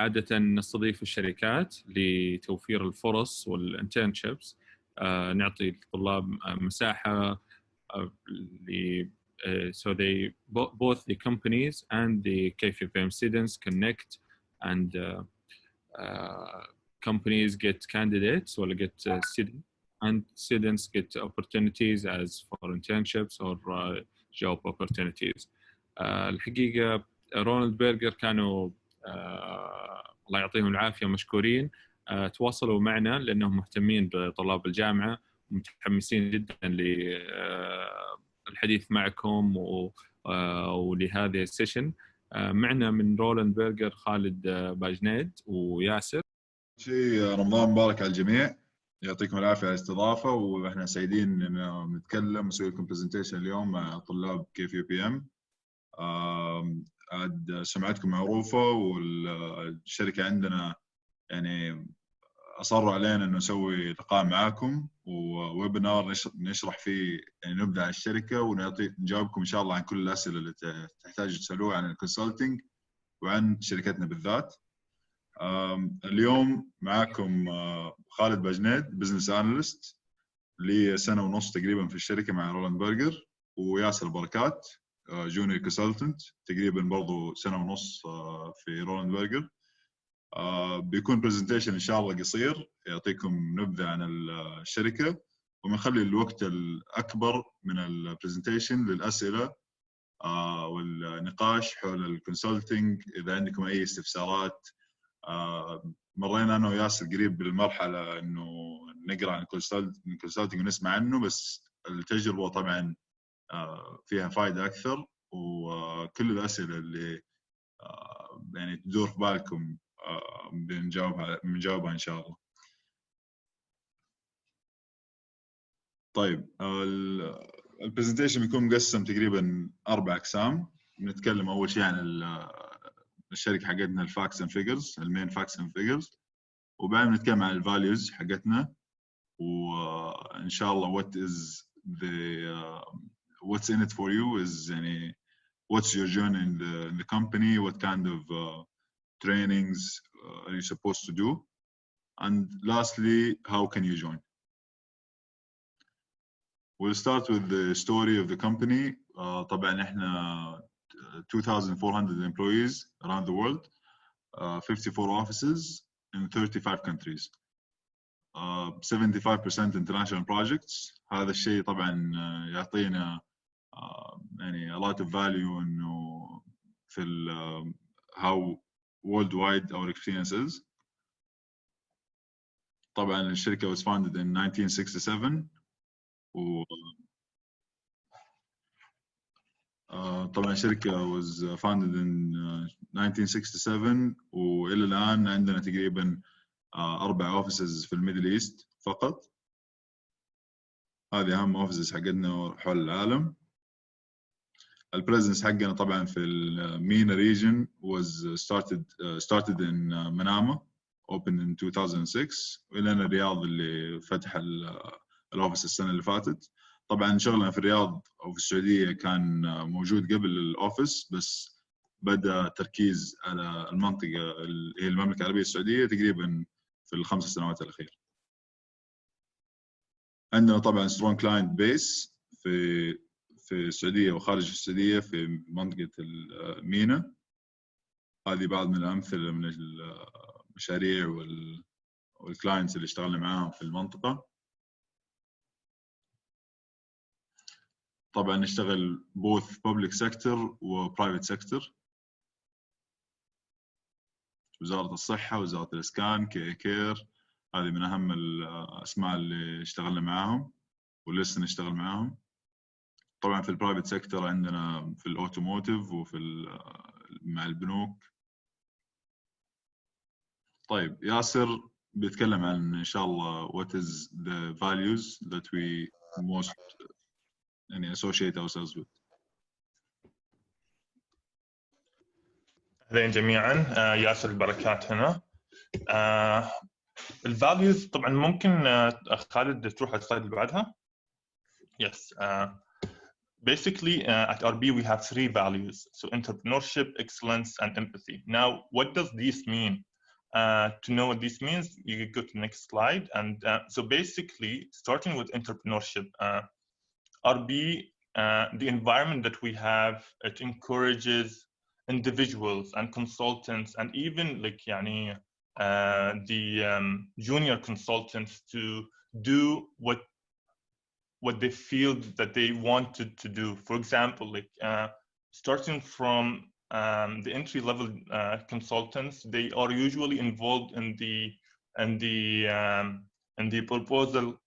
عادة نستضيف الشركات لتوفير الفرص والانترنشيبس. نعطي الطلاب مساحة so they both the companies and the KFUPM students connect, and companies get candidates or get students, and students get opportunities as for internships or job opportunities. الحقيقة رونالد بيرجر كانوا الله يعطيهم العافية مشكورين، تواصلوا معنا لأنهم مهتمين بطلاب الجامعة ومتحمسين جدا للحديث معكم ولهذه السيشن. معنا من رولاند بيرجر خالد باجنيد وياسر. رمضان مبارك على الجميع، يعطيكم العافية على الاستضافة، وإحنا سعيدين إن نتكلم ونسوي لكم برزنتيشن اليوم مع طلاب KFUPM. عاد سمعتكم معروفة، والشركة عندنا يعني أصروا علينا إنه نسوي لقاء معاكم وويبنار نشرح فيه يعني نبدأ على الشركة ونجاوبكم إن شاء الله عن كل الأسئلة اللي تحتاج تسألوها عن الكونسلتنج وعن شركتنا بالذات. اليوم معاكم خالد باجنيد بزنس أناليست لي سنة ونص تقريبا في الشركة مع رولاند بيرجر، وياسر بركات جونيور كونسلتنت تقريبا برضو سنة ونص في رولاند بيرجر. بيكون برزنتيشن إن شاء الله قصير يعطيكم نبذة عن الشركة، وبنخلي الوقت الأكبر من البرزنتيشن للأسئلة والنقاش حول الكونسلتنج. إذا عندكم أي استفسارات، مرينا أنا وياسر قريب بالمرحلة إنه نقرأ عن الكونسلتنج ونسمع عنه، بس التجربة طبعا فيها فائدة أكثر، وكل الأسئلة اللي يعني تدور في بالكم بنجاوبها إن شاء الله. طيب البرزنتيشن بيكون مقسم تقريبا 4 أقسام. بنتكلم أول شيء عن الشركة حقتنا الفاكس اند فيجرز، المين فاكس اند فيجرز، وبعدين بنتكلم عن الفاليوز حقتنا، وإن شاء الله what's in it for you is يعني what's your journey in the company, what kind of trainings are you supposed to do, and lastly how can you join. We'll start with the story of the company. طبعا احنا 2,400 employees around the world, 54 offices in 35 countries, 75% international projects. هذا الشيء طبعا يعطينا يعني a lot of value إنه في how worldwide our experience is. طبعا الشركة was founded in 1967 طبعا الشركة was founded in 1967 وإلى الآن عندنا تقريبا 4 offices في الميدل إيست فقط. هذه أهم offices حقتنا حول العالم. البريزنس حقنا طبعا في المينا region was started in Manama, opened in 2006, وإلى الرياض اللي فتح الأوفيس السنة اللي فاتت. طبعا شغلنا في الرياض أو في السعودية كان موجود قبل الأوفيس، بس بدأ تركيز على المنطقة اللي هي المملكة العربية السعودية تقريبا في ال5 سنوات الأخيرة. عندنا طبعا strong client base في السعودية وخارج السعودية في منطقة المينا. هذه بعض من الأمثلة من المشاريع والكلاينتس اللي اشتغلنا معاهم في المنطقة. طبعا نشتغل both public sector و private sector، وزارة الصحة، وزارة الإسكان، كير. هذه من أهم الأسماء اللي اشتغلنا معاهم ولسه نشتغل معاهم. طبعا في البرايفت سيكتور عندنا في الأوتوموتيف وفي مع البنوك. طيب ياسر بيتكلم عن إن شاء الله what is the values that we most يعني associate ourselves with. أهلين جميعاً، ياسر البركات هنا. الvalues طبعاً ممكن خالد تروح على السلايد اللي بعدها. Yes. Basically, at RB we have 3 values: so entrepreneurship, excellence, and empathy. Now, what does this mean? to know what this means, you go to the next slide. And so basically, starting with entrepreneurship, RB, the environment that we have, it encourages individuals and consultants and even like the junior consultants to do what they feel that they wanted to do. For example, like starting from the entry-level consultants, they are usually involved in the proposal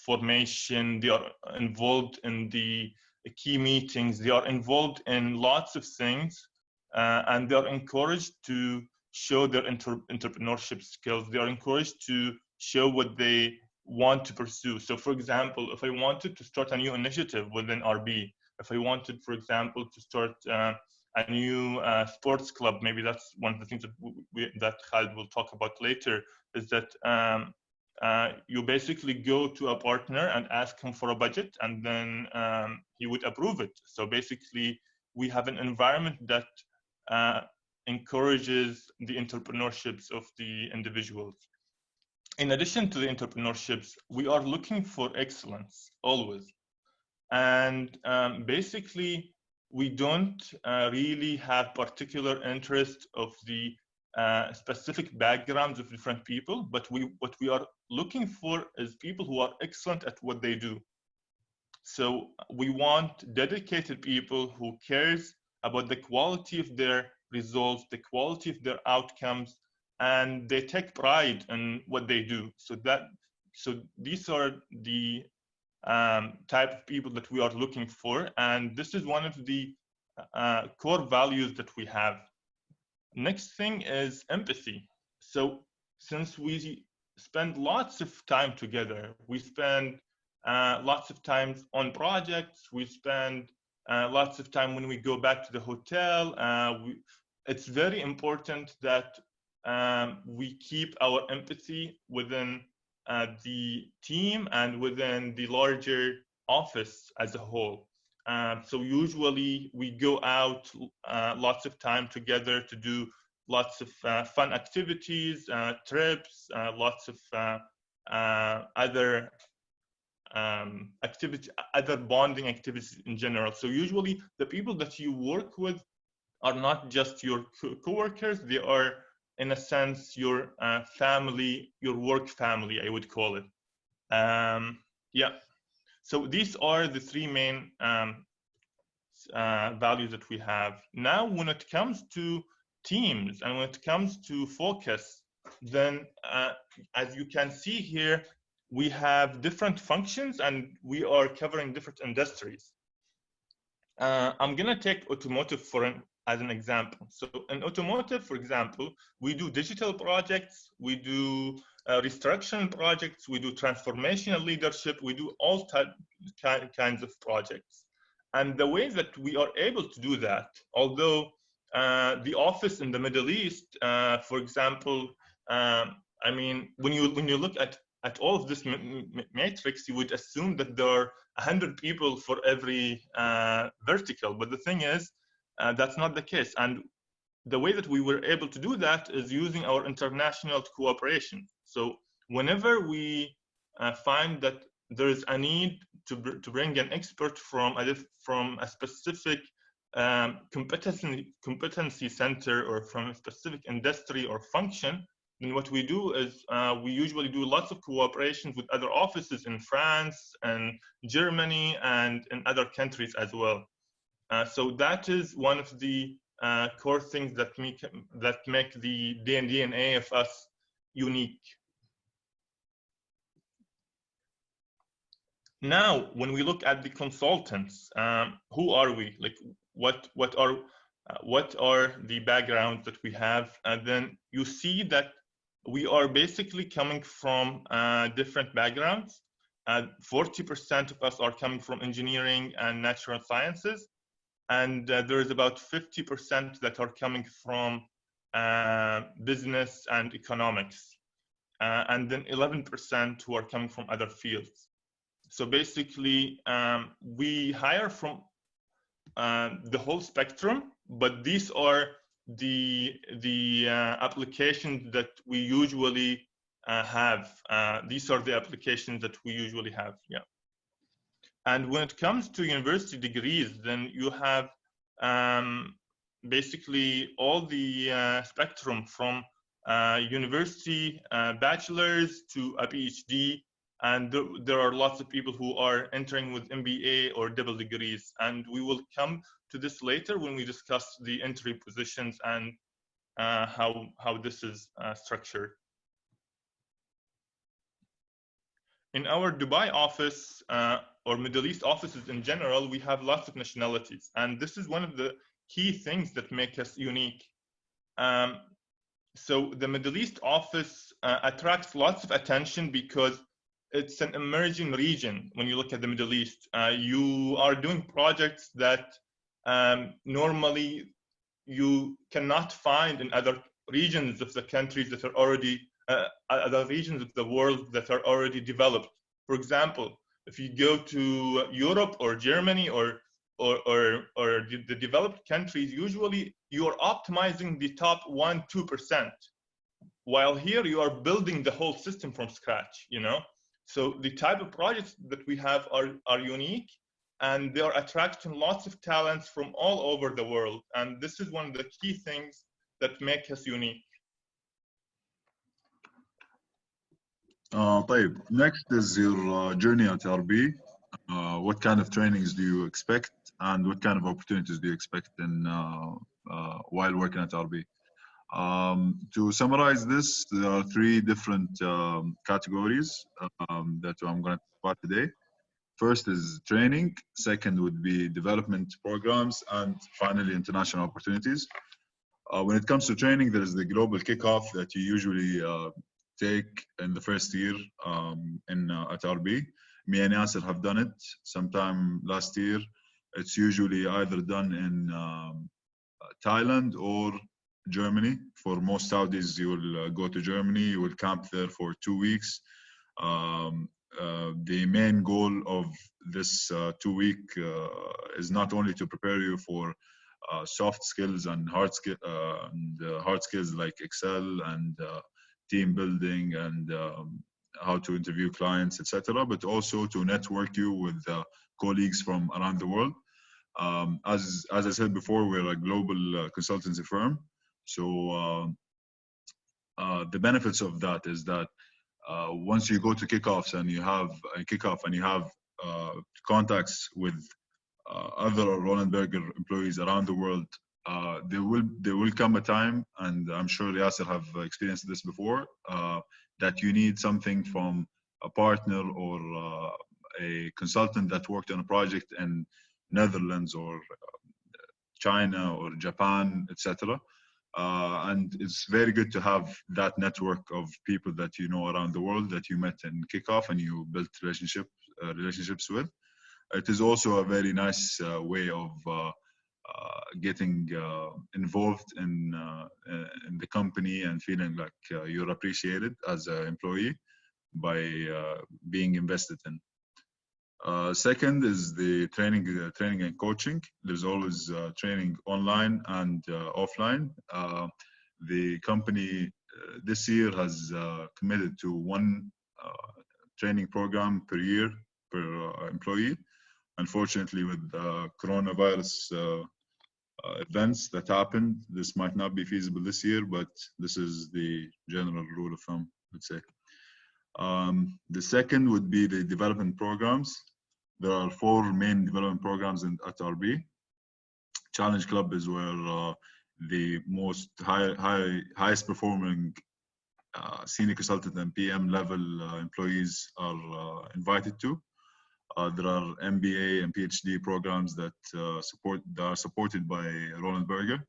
formation. They are involved in the key meetings. They are involved in lots of things, and they are encouraged to show their entrepreneurship skills. They are encouraged to show what they want to pursue. So for example, if I wanted to start a new initiative within RB, if I wanted, for example, to start a new sports club, maybe that's one of the things that Khalid will talk about later, is that you basically go to a partner and ask him for a budget, and then he would approve it. So basically, we have an environment that encourages the entrepreneurships of the individuals. In addition to the entrepreneurships, we are looking for excellence always. And basically, we don't really have particular interest of the specific backgrounds of different people, but what we are looking for is people who are excellent at what they do. So we want dedicated people who cares about the quality of their results, the quality of their outcomes, and they take pride in what they do. So these are the type of people that we are looking for, and this is one of the core values that we have. Next thing is empathy. So since we spend lots of time together, we spend lots of time on projects, we spend lots of time when we go back to the hotel, it's very important that we keep our empathy within the team and within the larger office as a whole. So usually we go out lots of time together to do lots of fun activities, trips, lots of other other bonding activities in general. So usually the people that you work with are not just your co-workers, they are in a sense your family, your work family, I would call it. Yeah. So these are the three main values that we have. Now, when it comes to teams and when it comes to focus, then as you can see here, we have different functions and we are covering different industries. I'm going to take automotive as an example. So in automotive, for example, we do digital projects, we do restructuring projects, we do transformational leadership, we do all kinds of projects. And the way that we are able to do that, although the office in the Middle East, for example, I mean, when you look at all of this matrix, you would assume that there are 100 people for every vertical. But the thing is, that's not the case. And the way that we were able to do that is using our international cooperation. So whenever we find that there is a need to bring an expert from a specific competency center or from a specific industry or function, then what we do is we usually do lots of cooperations with other offices in France and Germany and in other countries as well. So that is one of the core things that make the DNA of us unique. Now, when we look at the consultants, who are we? Like, what are the backgrounds that we have? And then you see that we are basically coming from different backgrounds. 40% of us are coming from engineering and natural sciences. And there is about 50% that are coming from business and economics. And then 11% who are coming from other fields. So basically, we hire from the whole spectrum, but these are the applications that we usually have. These are the applications that we usually have. Yeah. And when it comes to university degrees, then you have basically all the spectrum from university bachelor's to a PhD. And there are lots of people who are entering with MBA or double degrees. And we will come to this later when we discuss the entry positions and how this is structured. In our Dubai office, or Middle East offices in general, we have lots of nationalities. And this is one of the key things that make us unique. So the Middle East office attracts lots of attention because it's an emerging region. When you look at the Middle East, you are doing projects that normally you cannot find in other regions of the countries that are already, other regions of the world that are already developed. For example, if you go to Europe or Germany or the developed countries, usually you are optimizing the top 1-2%, while here you are building the whole system from scratch, you know? So the type of projects that we have are unique, and they are attracting lots of talents from all over the world. And this is one of the key things that make us unique. طيب, next is your journey at RB. What kind of trainings do you expect, and what kind of opportunities do you expect in while working at RB? To summarize this, there are 3 different categories that I'm going to talk about today. First is training, second would be development programs, and finally international opportunities. When it comes to training, there is the global kickoff that you usually take in the first year at RB. Me and Yasser have done it sometime last year. It's usually either done in Thailand or Germany. For most Saudis, you will go to Germany, you will camp there for 2 weeks. The main goal of this 2-week is not only to prepare you for soft skills and hard skills like Excel and team building and how to interview clients, etc., but also to network you with colleagues from around the world. As I said before, we're a global consultancy firm. So the benefits of that is that once you go to kickoffs and you have a kickoff and you have contacts with other Roland Berger employees around the world, there will come a time, and I'm sure Yasser have experienced this before, that you need something from a partner or a consultant that worked on a project in Netherlands or China or Japan, etc. And it's very good to have that network of people that you know around the world that you met in kickoff and you built relationships with. It is also a very nice way of getting involved in the company and feeling like you're appreciated as an employee by being invested in. Second is the training and coaching. There's always training online and offline. The company this year has committed to 1 training program per year per employee. Unfortunately, with coronavirus events that happened, this might not be feasible this year, but this is the general rule of thumb, let's say. The second would be the development programs. There are 4 main development programs at RB. Challenge Club is where the most highest performing senior consultant and PM level employees are invited to. There are MBA and PhD programs that are supported by Roland Berger.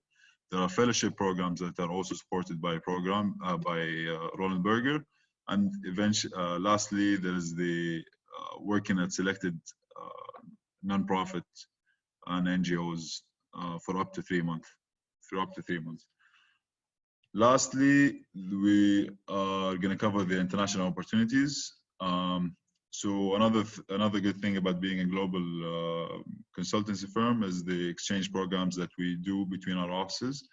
There are fellowship programs that are also supported by Roland Berger. And eventually, lastly, there is the working at selected non-profit and NGOs for up to 3 months. Lastly, we are going to cover the international opportunities. So another good thing about being a global consultancy firm is the exchange programs that we do between our offices.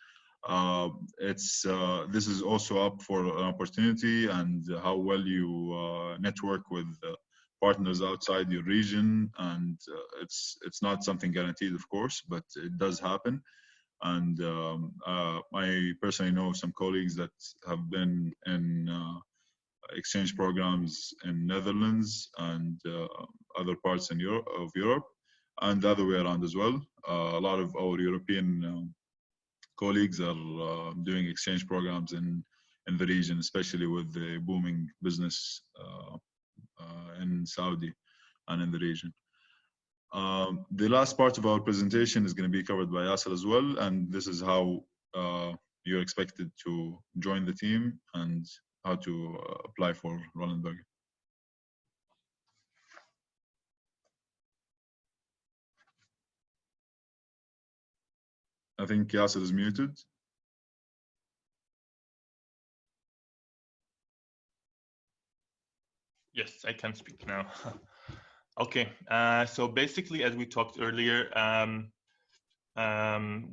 This is also up for an opportunity, and how well you network with partners outside your region. And it's not something guaranteed, of course, but it does happen. And I personally know some colleagues that have been in exchange programs in Netherlands and other parts in Europe, and the other way around as well. A lot of our European colleagues are doing exchange programs in the region, especially with the booming business in Saudi and in the region. The last part of our presentation is going to be covered by Yasser as well, and this is how you're expected to join the team and how to apply for Roland Berger. I think Yasser is muted. Yes, I can speak now. Okay, so basically, as we talked earlier,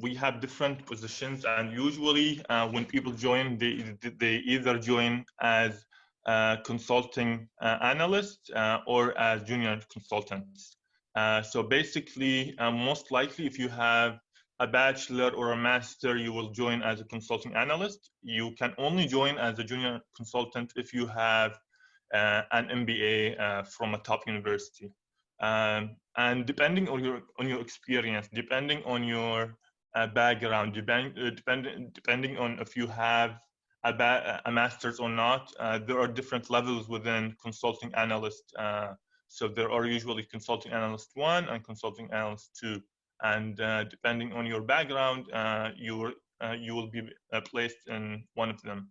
we have different positions, and usually when people join, they either join as consulting analysts or as junior consultants. So basically, most likely, if you have a bachelor or a master, you will join as a consulting analyst. You can only join as a junior consultant if you have an MBA from a top university. And depending on your experience, depending on your background, depending on if you have a master's or not, there are different levels within consulting analyst. So there are usually consulting analyst 1 and consulting analyst 2. And depending on your background, you will be placed in one of them.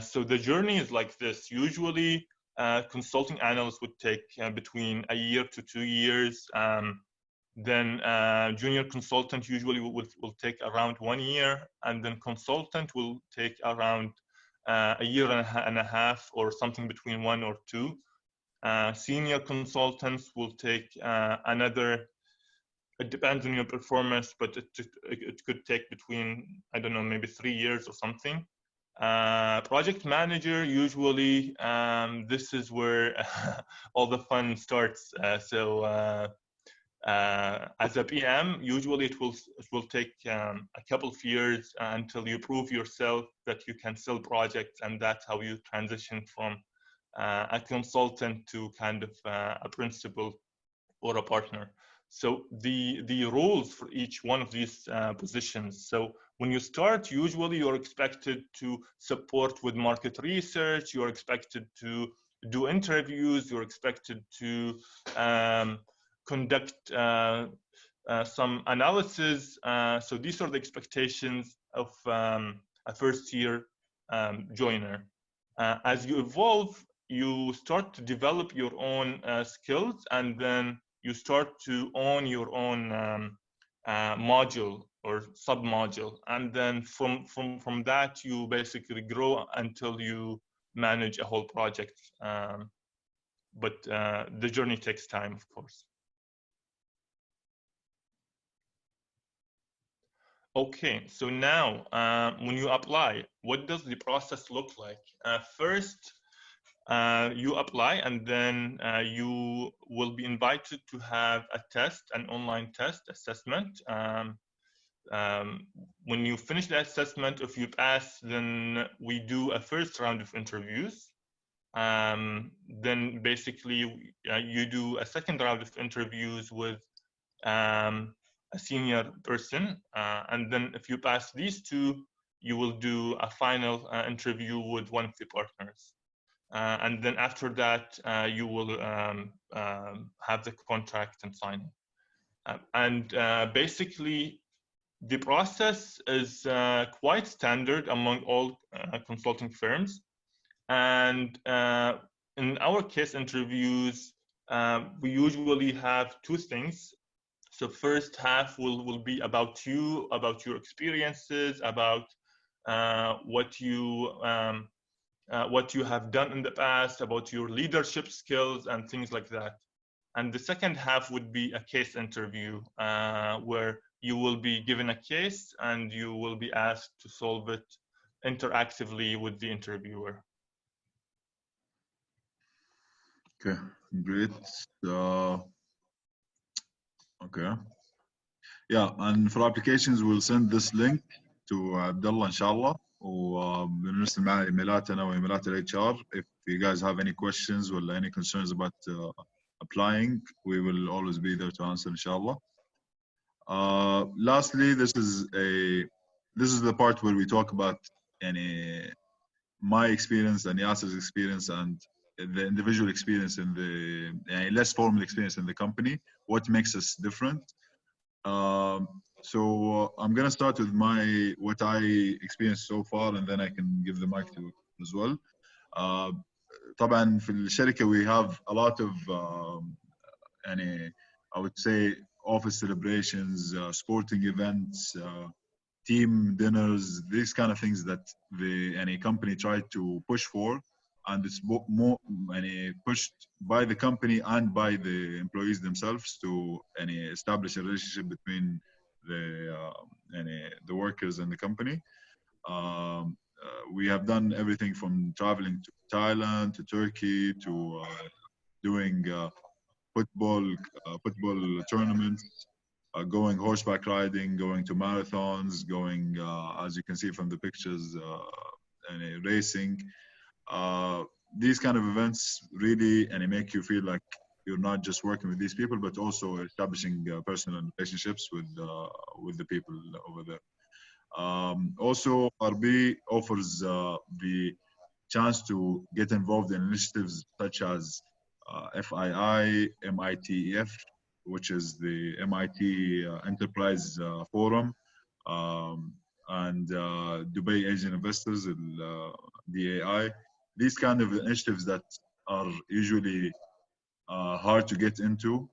So the journey is like this. Usually, consulting analysts would take between a year to 2 years. Then junior consultant usually will take around 1 year, and then consultant will take around a year and a half, or something between 1 or 2. Senior consultants will take another. It depends on your performance, but it could take between, I don't know, maybe 3 years or something. Project manager, usually this is where all the fun starts. As a PM, usually it will take a couple of years until you prove yourself that you can sell projects, and that's how you transition from a consultant to kind of a principal or a partner. So the roles for each one of these positions. So when you start, usually you're expected to support with market research, you're expected to do interviews, you're expected to conduct some analysis. So these are the expectations of a first-year joiner. As you evolve, you start to develop your own skills, and then you start to own your own module or sub-module. And then from that, you basically grow until you manage a whole project. But the journey takes time, of course. Okay, so now when you apply, what does the process look like? First, you apply, and then you will be invited to have a test, an online test assessment. When you finish the assessment, if you pass, then we do a first round of interviews. Then basically you do a second round of interviews with a senior person. And then if you pass these two, you will do a final interview with one of the partners. And then after that, you will have the contract and sign it. And basically, the process is quite standard among all consulting firms. And in our case interviews, we usually have two things. So first half will be about you, about your experiences, about what you have done in the past, about your leadership skills and things like that. And the second half would be a case interview, where you will be given a case and you will be asked to solve it interactively with the interviewer. Okay, great. Okay. Yeah, and for applications we'll send this link to Abdullah inshallah, وبنرسل معنا ايميلات انا وايميلات HR. If you guys have any questions or any concerns about applying, we will always be there to answer inshallah. Lastly, this is the part where we talk about my experience and Yasser's experience and the individual experience in the less formal experience in the company, what makes us different. So I'm gonna start with what I experienced so far, and then I can give the mic to as well. طبعا في الشركة we have a lot of I would say office celebrations, sporting events, team dinners, these kind of things that any company tried to push for, and it's more pushed by the company and by the employees themselves to establish a relationship between the workers and the company. We have done everything from traveling to Thailand to Turkey to doing football tournaments, going horseback riding, going to marathons, going as you can see from the pictures, racing. These kind of events really make you feel like you're not just working with these people, but also establishing personal relationships with the people over there. Also, RB offers the chance to get involved in initiatives such as FII, MITEF, which is the MIT Enterprise Forum, and Dubai Asian Investors, DAI. These kind of initiatives that are usually hard to get into.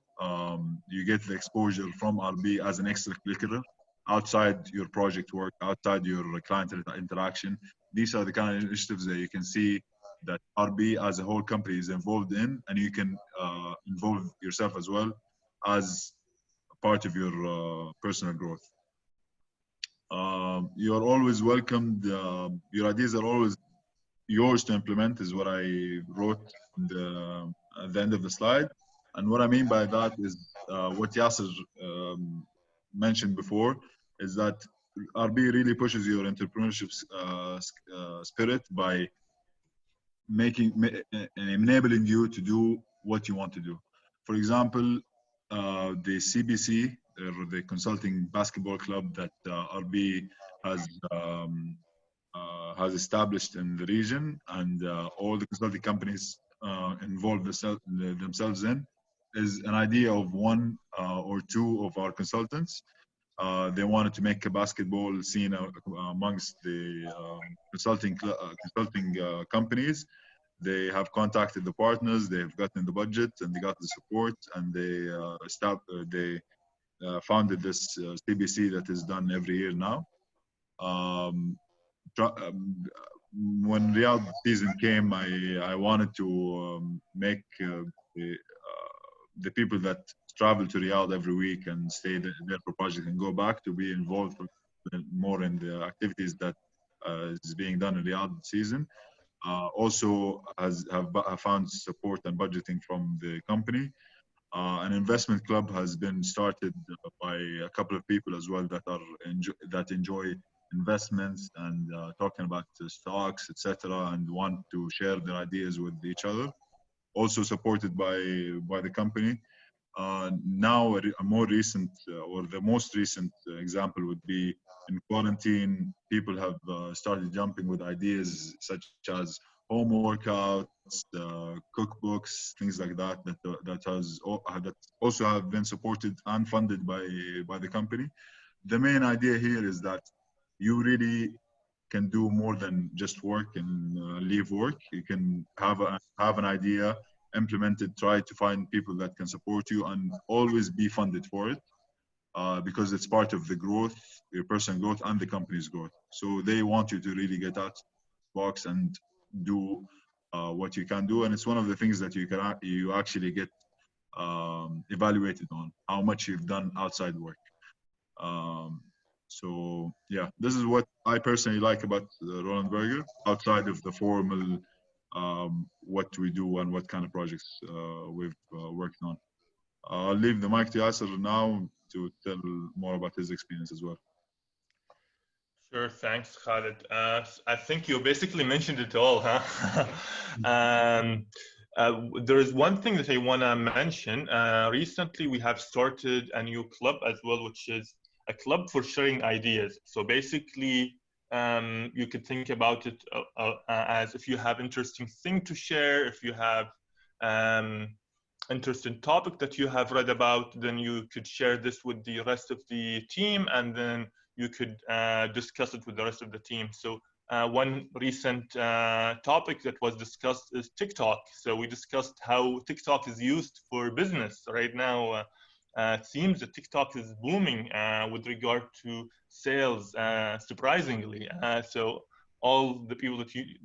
You get the exposure from RB as an extracurricular outside your project work, outside your client interaction. These are the kind of initiatives that you can see that RB as a whole company is involved in, and you can involve yourself as well as part of your personal growth. You are always welcomed. Your ideas are always yours to implement, is what I wrote at the end of the slide. And what I mean by that is what Yasser mentioned before, is that RB really pushes your entrepreneurship spirit by enabling you to do what you want to do. For example, the CBC, or the Consulting Basketball Club that RB has established in the region, and all the consulting companies involved themselves in, is an idea of one or two of our consultants. They wanted to make a basketball scene amongst the consulting companies. They have contacted the partners, they've gotten the budget, and they got the support, and they founded this CBC that is done every year now. When Riyadh season came, I wanted to make the people that travel to Riyadh every week and stay there for projects and go back to be involved more in the activities that is being done in Riyadh season. Also have found support and budgeting from the company. An investment club has been started by a couple of people as well that enjoy investments and talking about stocks, etc., and want to share their ideas with each other. Also supported by the company. Now, a more recent or the most recent example would be in quarantine. People have started jumping with ideas such as home workouts, cookbooks, things like that. That also have been supported and funded by the company. The main idea here is that you really can do more than just work and leave work. You can have an idea, implement it, try to find people that can support you, and always be funded for it, because it's part of the growth, your personal growth and the company's growth. So they want you to really get out of the box and do what you can do, and it's one of the things that you actually get evaluated on, how much you've done outside work. So yeah, this is what I personally like about Roland Berger, outside of the formal what we do and what kind of projects we've worked on. I'll leave the mic to Yasser now to tell more about his experience as well. Sure, thanks, Khalid. I think you basically mentioned it all, huh? There is one thing that I want to mention. Recently, we have started a new club as well, which is a club for sharing ideas. So basically, you could think about it as if you have interesting thing to share, if you have interesting topic that you have read about, then you could share this with the rest of the team, and then you could discuss it with the rest of the team. So one recent topic that was discussed is TikTok. So we discussed how TikTok is used for business right now. It seems that TikTok is booming with regard to sales, surprisingly. So all the people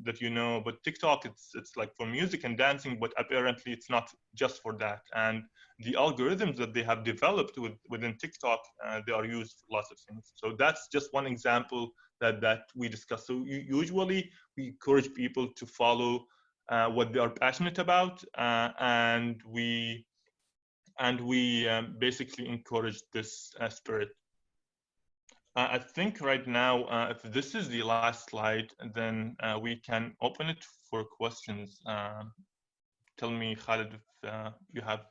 that you know, but TikTok, it's like for music and dancing, but apparently it's not just for that. And the algorithms that they have developed within TikTok, they are used for lots of things. So that's just one example that we discuss. So usually we encourage people to follow what they are passionate about, and we basically encourage this spirit. I think right now, if this is the last slide, then we can open it for questions. Tell me, Khalid, if you have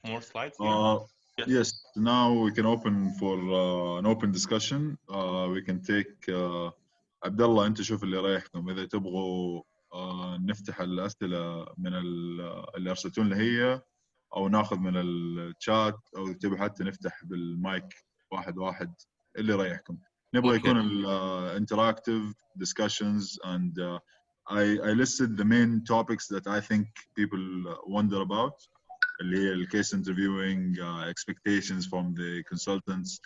more slides here. Yes, now we can open for an open discussion. We can take عبد الله، انت شوف اللي رايحكم. اذا تبغوا نفتح الاسئله من اللي ارسلتون لي هي، او ناخذ من الشات، او تبي حتى نفتح بالمايك واحد واحد، اللي يريحكم. نبغى يكون interactive discussions, and I listed the main topics that I think people wonder about, اللي هي case interviewing, expectations from the consultants,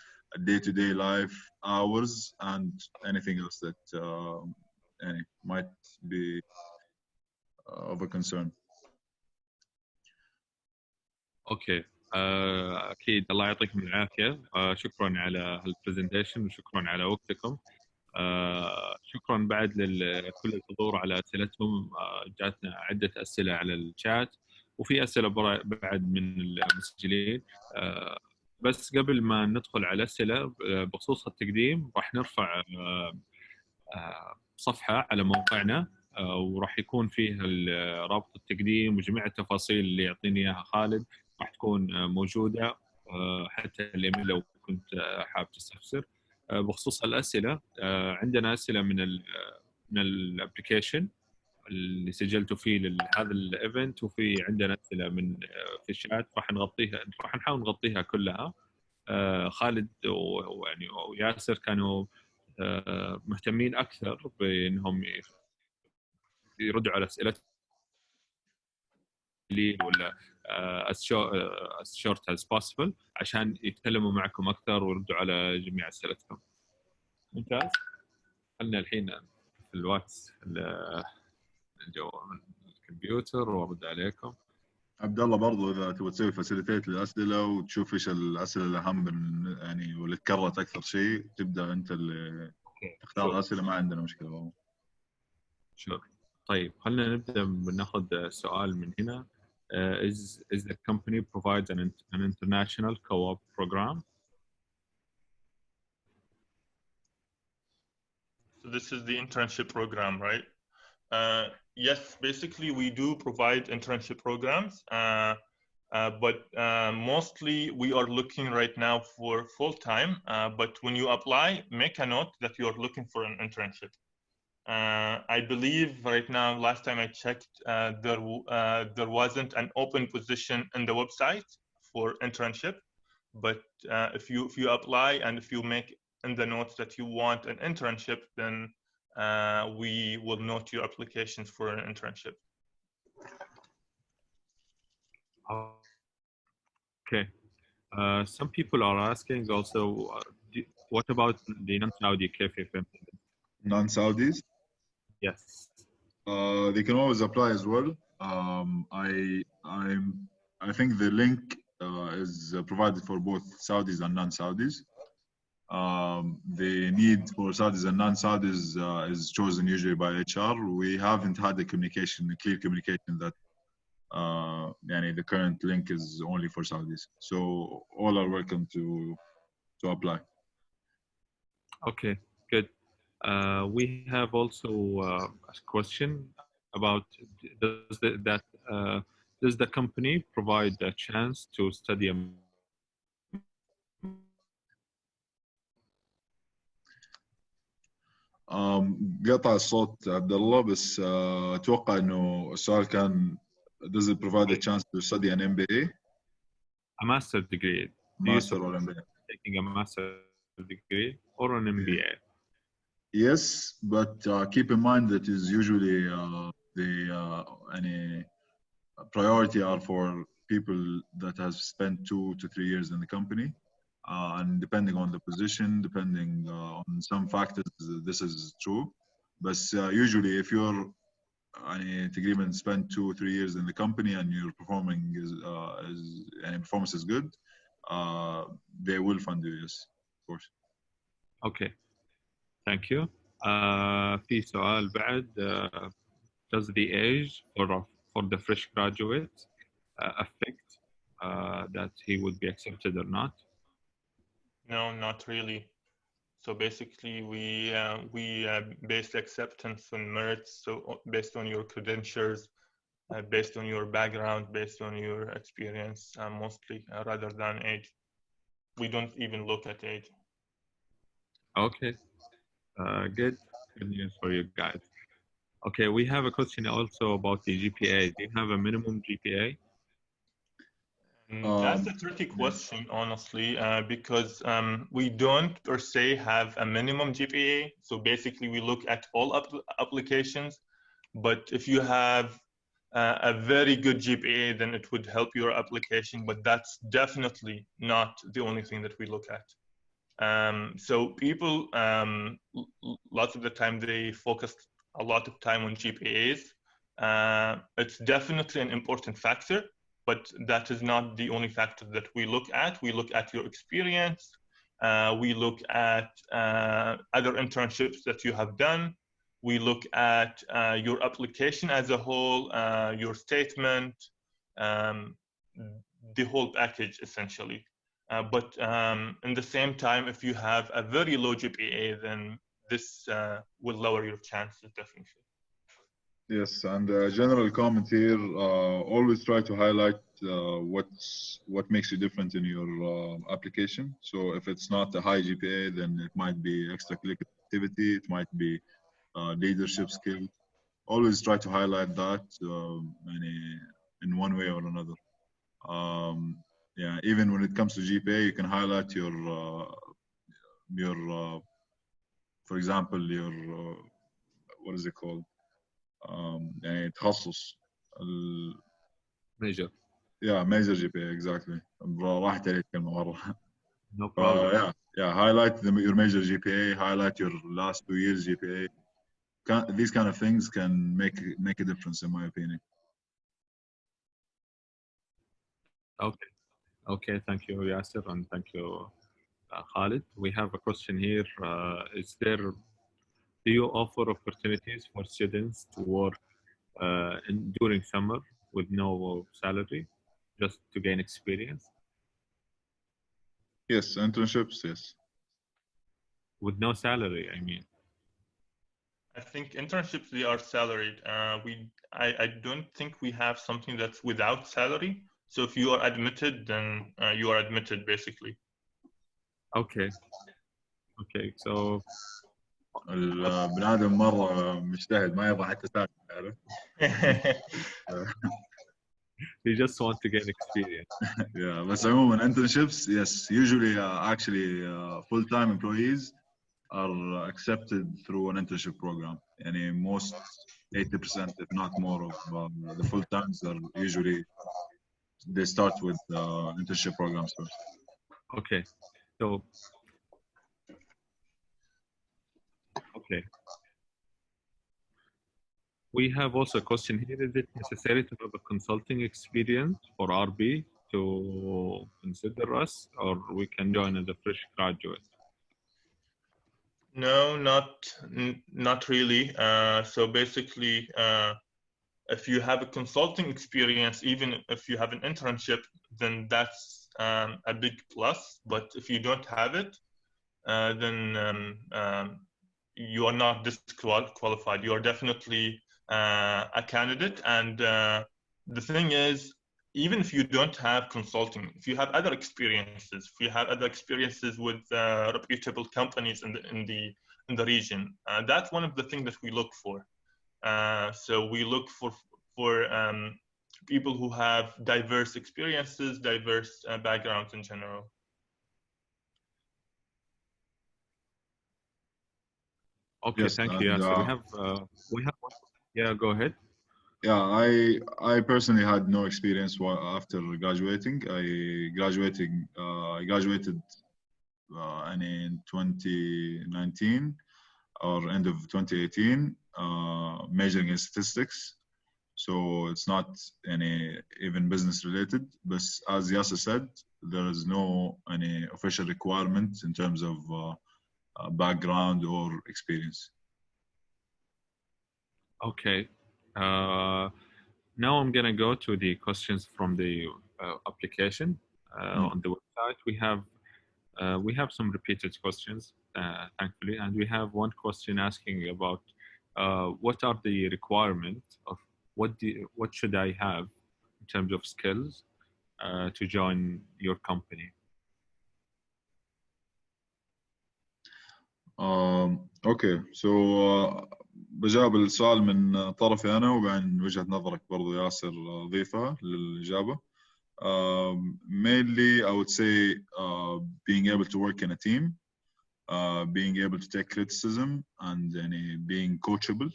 day-to-day life, hours, and anything else that might be of a concern. اوكي، اكيد الله يعطيكم العافيه. شكرا على هالبرزنتيشن وشكرا على وقتكم. شكرا بعد لكل الحضور على اسئلتهم. جاتنا عده اسئله على الشات وفي اسئله بعد من المسجلين. بس قبل ما ندخل على الاسئله بخصوص التقديم، راح نرفع صفحه على موقعنا وراح يكون فيها رابط التقديم وجميع التفاصيل اللي يعطيني اياها خالد راح تكون موجوده، حتى الايميل لو كنت حاب تستفسر. بخصوص الاسئله، عندنا اسئله من الابلكيشن اللي سجلتوا فيه لهذا الايفنت، وفي عندنا اسئله في الشات راح نحاول نغطيها كلها. خالد ويعني وياسر كانوا مهتمين اكثر بانهم يردوا على اسئله ولا as short as possible عشان يتكلموا معكم اكثر ويردوا على جميع اسئلتكم. ممتاز. خلنا الحين في الواتس الكمبيوتر وارد عليكم. عبد الله برضو اذا تبغى تسوي فاسيليتيت للاسئله وتشوف ايش الاسئله الاهم يعني واللي تكررت اكثر شيء، تبدا انت اللي تختار الاسئله، ما عندنا مشكله والله. شكرا. طيب خلينا نبدا بناخذ سؤال من هنا. Is the company provides an international co-op program? So this is the internship program, right? Yes, basically we do provide internship programs, but mostly we are looking right now for full-time. But when you apply, make a note that you are looking for an internship. I believe right now, last time I checked, there wasn't an open position in the website for internship. But if you apply and if you make in the notes that you want an internship, then we will note your applications for an internship. Okay. Some people are asking also, what about the non-Saudi KFM? Non-Saudis? Yes. They can always apply as well. I think the link is provided for both Saudis and non-Saudis. The need for Saudis and non-Saudis is chosen usually by HR. We haven't had a clear communication that the current link is only for Saudis. So all are welcome to apply. Okay, good. We have also a question about does the company provide a chance to study a قطع الصوت عبد الله بس اتوقع انه السؤال كان does it provide a chance to study an MBA? master degree? Master or MBA? Taking a master degree or an MBA? Yes, but keep in mind that is usually the any priority are for people that have spent 2 to 3 years in the company. And depending on the position, depending on some factors, this is true. But usually, if you're تقريبا spend 2 or 3 years in the company and your performance is good, they will fund you. Yes, of course. Okay, thank you. في سؤال بعد. Does the age for the fresh graduate affect that he would be accepted or not? No, not really. So basically, we base acceptance on merits, so based on your credentials, based on your background, based on your experience, mostly rather than age. We don't even look at age. Okay, good news for you guys. Okay, we have a question also about the GPA. Do you have a minimum GPA? That's a tricky question, honestly, because we don't per se have a minimum GPA. So basically, we look at all applications. But if you have a very good GPA, then it would help your application. But that's definitely not the only thing that we look at. So people, lots of the time, they focus a lot of time on GPAs. It's definitely an important factor, but that is not the only factor that we look at. We look at your experience. We look at other internships that you have done. We look at your application as a whole, your statement, the whole package, essentially. But in the same time, if you have a very low GPA, then this will lower your chances, definitely. Yes, and general comment here, always try to highlight what makes you different in your application. So if it's not a high GPA, then it might be extracurricular activity, it might be leadership skill. Always try to highlight that in one way or another. Yeah, even when it comes to GPA, you can highlight your for example, your what is it called? يعني تخصص Major. Yeah, major GPA, exactly. راحت عليك كلمة مرة. No problem. Yeah, highlight your major GPA, highlight your last 2 years GPA. These kind of things can make a difference, in my opinion. Okay, thank you, Yasser, and thank you, Khalid. We have a question here. Do you offer opportunities for students to work during summer with no salary, just to gain experience? Yes, internships, yes. With no salary, I mean. I think internships, they are salaried. I don't think we have something that's without salary. So if you are admitted, then you are admitted, basically. Okay, so البني آدم مرة مجتهد ما يبغى حتى ساعة عارف. they just want to get experience. Yeah, بس عموما internships, yes, usually actually full-time employees are accepted through an internship program. يعني most 80% if not more of the full-times are usually they start with internship programs first. Okay, so okay. We have also a question here. Is it necessary to have a consulting experience for RB to consider us, or we can join as a fresh graduate? No, not really. So basically, if you have a consulting experience, even if you have an internship, then that's a big plus. But if you don't have it, then you are not disqualified. You are definitely a candidate. And the thing is, even if you don't have consulting, if you have other experiences, if you have other experiences with reputable companies in the region, that's one of the things that we look for. So we look for people who have diverse experiences, diverse backgrounds in general. Okay, Yes, thank you. Yeah, and, so we have one. Yeah, go ahead. yeah, I personally had no experience after graduating. I graduated in 2019 or end of 2018, majoring in statistics. So it's not any even business related. But as Yasa said, there is no any official requirement in terms of background or experience. Okay. Now I'm gonna go to the questions from the application on the website. We have some repeated questions, thankfully, and we have one question asking about what are the requirements of what should I have in terms of skills to join your company. اوكي سو بجاوب السؤال من طرفي انا وبعدين وجهة نظرك برضو ياسر ضيفها للإجابة. Mainly I would say being able to work in a team, being able to take criticism and being coachable,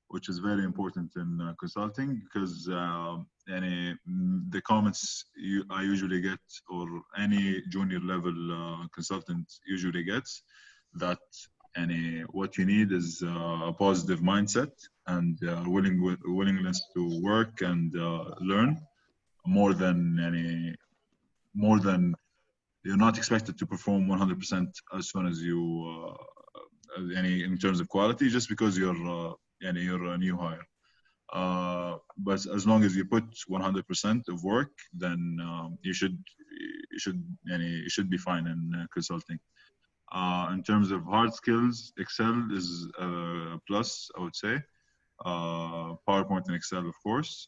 which is very important in consulting because the comments I usually get or any junior level consultant usually gets that what you need is a positive mindset and willingness to work and learn more than you're not expected to perform 100% as soon as you in terms of quality just because you're a new hire. But as long as you put 100% of work, then you should be fine in consulting. In terms of hard skills, Excel is a plus, I would say. PowerPoint and Excel, of course.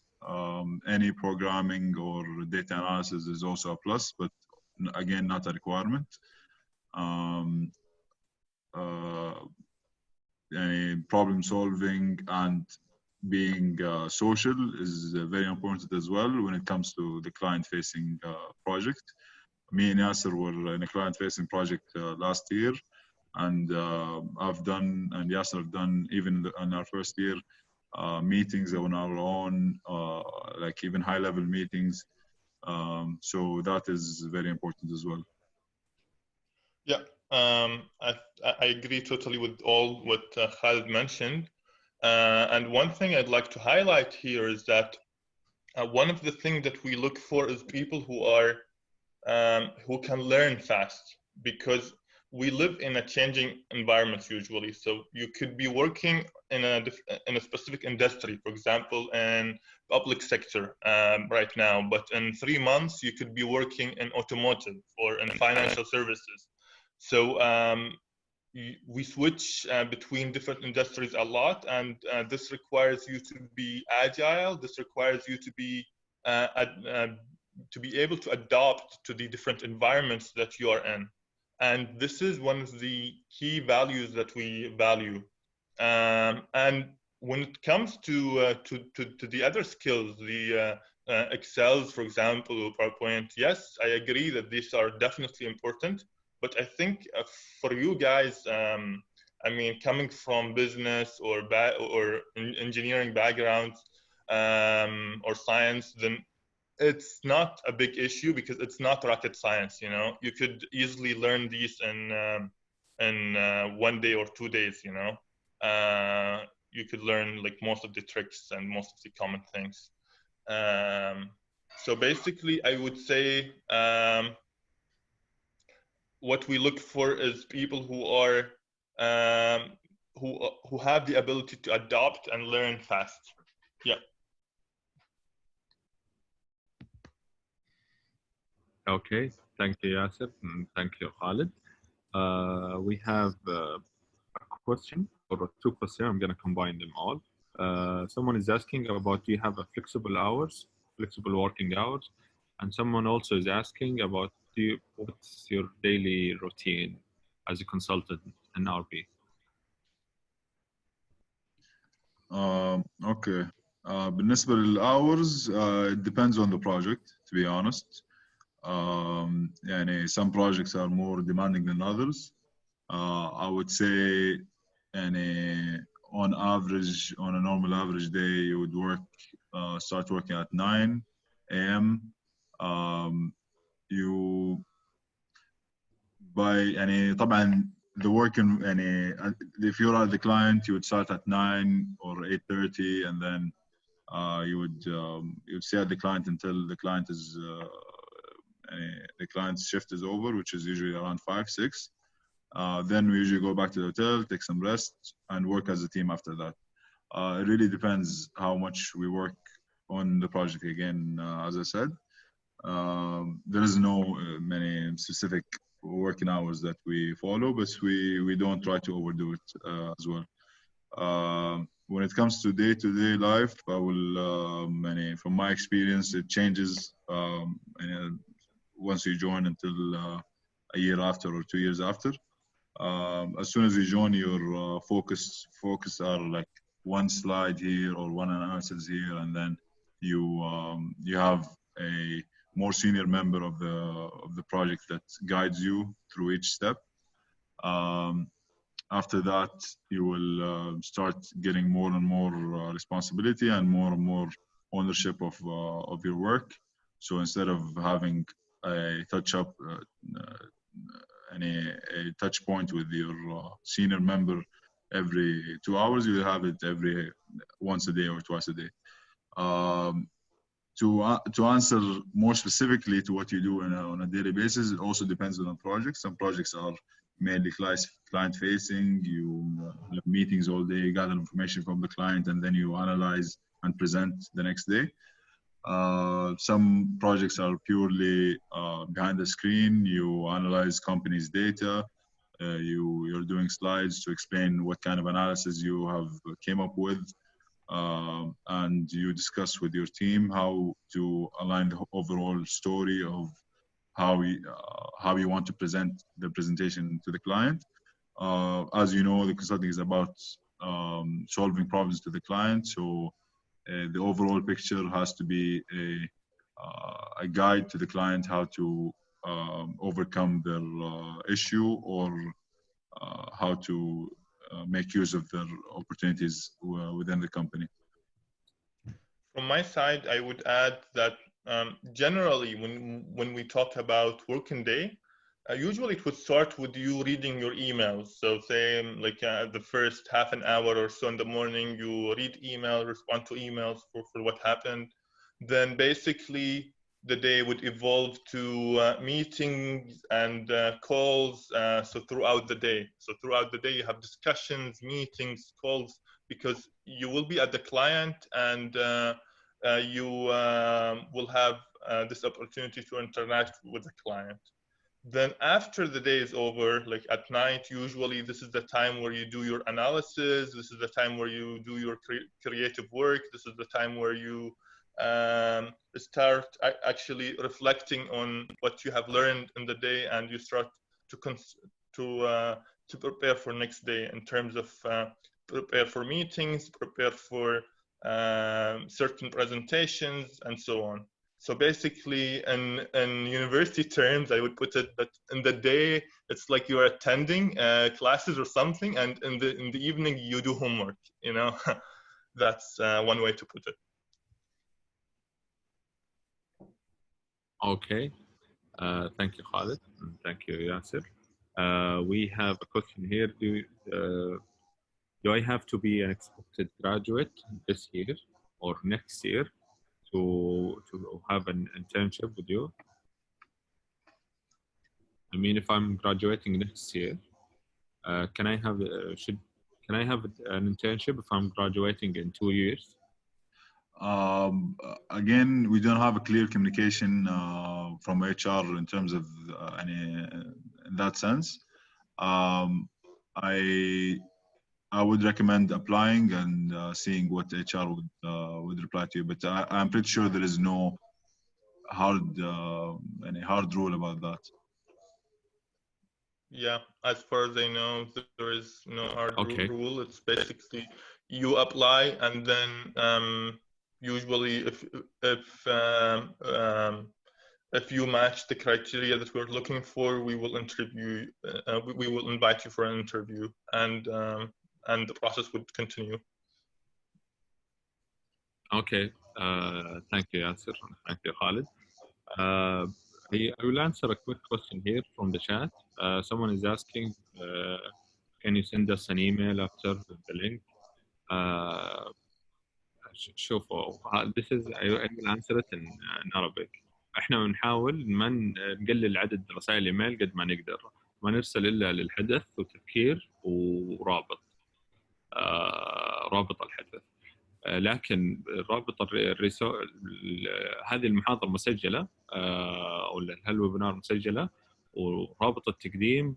Any programming or data analysis is also a plus, but again, not a requirement. Problem solving and being social is very important as well when it comes to the client-facing project. Me and Yasser were in a client-facing project last year, and I've done, and Yasser have done, even in our first year, meetings on our own, like even high-level meetings. So that is very important as well. Yeah, I agree totally with all what Khalid mentioned. And one thing I'd like to highlight here is that one of the things that we look for is people who can learn fast, because we live in a changing environment usually. So you could be working in a specific industry, for example, in public sector right now, but in 3 months you could be working in automotive or in financial services. So we switch between different industries a lot, and this requires you to be agile. This requires you to be able to adapt to the different environments that you are in. And this is one of the key values that we value. And when it comes to the other skills, the Excels, for example, or PowerPoint, yes, I agree that these are definitely important. But I think for you guys, I mean, coming from business or engineering backgrounds or science, then it's not a big issue because it's not rocket science. You know, you could easily learn these in 1 day or 2 days. You know, you could learn like most of the tricks and most of the common things. So basically, I would say what we look for is people who are who have the ability to adopt and learn fast. Yeah. Okay, thank you, Yasser, and thank you, Khalid. We have a question, or two questions. I'm going to combine them all. Someone is asking about, do you have a flexible hours, flexible working hours? And someone also is asking about, what's your daily routine as a consultant in RP? Okay. بالنسبة للhours, it depends on the project, to be honest. يعني some projects are more demanding than others. I would say يعني on average, on a normal average day, you would start working at 9 a.m. You يعني طبعا the working يعني if you're at the client, you would start at 9 or 8:30, and then you would stay at the client until the client's shift is over, which is usually around 5, 6. Then we usually go back to the hotel, take some rest, and work as a team after that. It really depends how much we work on the project. Again, as I said, there is no many specific working hours that we follow, but we don't try to overdo it as well. When it comes to day-to-day life, I will, from my experience, it changes once you join until a year after or 2 years after. As soon as you join, your focus are like one slide here or one analysis here, and then you have a more senior member of the project that guides you through each step. After that, you will start getting more and more responsibility and more ownership of your work. So instead of having a touch-up, a touch point with your senior member every 2 hours, you will have it once a day or twice a day. To answer more specifically to what you do on a daily basis, it also depends on the project. Some projects are mainly client-facing. You have meetings all day, gather information from the client, and then you analyze and present the next day. Some projects are purely behind the screen. You analyze companies' data. You're doing slides to explain what kind of analysis you have came up with. And you discuss with your team how to align the overall story of how you want to present the presentation to the client. As you know, the consulting is about solving problems to the client. So the overall picture has to be a guide to the client how to overcome their issue, or how to make use of their opportunities within the company. From my side, I would add that generally, when we talk about working day, usually it would start with you reading your emails. So say like the first half an hour or so in the morning, you read email, respond to emails for what happened. Then basically the day would evolve to meetings and calls. So throughout the day. So throughout the day, you have discussions, meetings, calls, because you will be at the client, and you will have this opportunity to interact with the client. Then after the day is over, like at night, usually this is the time where you do your analysis. This is the time where you do your creative work. This is the time where you start actually reflecting on what you have learned in the day, and you start to prepare for next day in terms of prepare for meetings, prepare for certain presentations, and so on. So basically, in university terms, I would put it that in the day, it's like you're attending classes or something, and in the evening, you do homework, you know? That's one way to put it. Okay. Thank you, Khalid. And thank you, Yasser. We have a question here. do I have to be an expected graduate this year or next year to have an internship with you? I mean, if I'm graduating next year, can I have can I have an internship if I'm graduating in 2 years? Again, we don't have a clear communication from HR in terms of any in that sense. I would recommend applying and seeing what HR would reply to you. But I'm pretty sure there is no any hard rule about that. Yeah, as far as I know, there is no hard Okay. rule. It's basically you apply, and then usually if you match the criteria that we're looking for, we will interview. We will invite you for an interview, and the process would continue. Okay. Thank you, Yasser. Thank you, Khalid. I will answer a quick question here from the chat. Someone is asking, can you send us an email after the link? شوفوا this is I will answer it in Arabic. احنا بنحاول ما نقلل عدد رسائل الايميل قد ما نقدر، ما نرسل الا للحدث وتذكير ورابط رابط الحدث. لكن رابط هذه المحاضرة مسجلة أو هالويبنار مسجلة، ورابط التقديم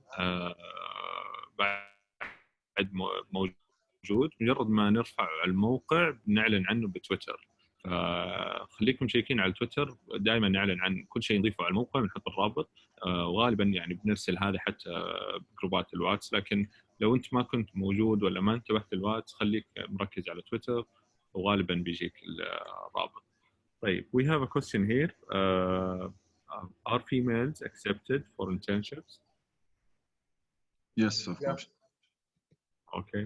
بعد موجود. مجرد ما نرفع الموقع بنعلن عنه بتويتر، فخليكم شيكين على تويتر، دائما نعلن عن كل شيء نضيفه على الموقع، بنحط الرابط. وغالبا يعني بنرسل هذا حتى بجروبات الواتس، لكن لو انت ما كنت موجود ولا ما انتبهت الواتس خليك مركز على تويتر وغالبا بيجيك الرابط. طيب, we have a question here. Are females accepted for internships? Yes, of course. Okay.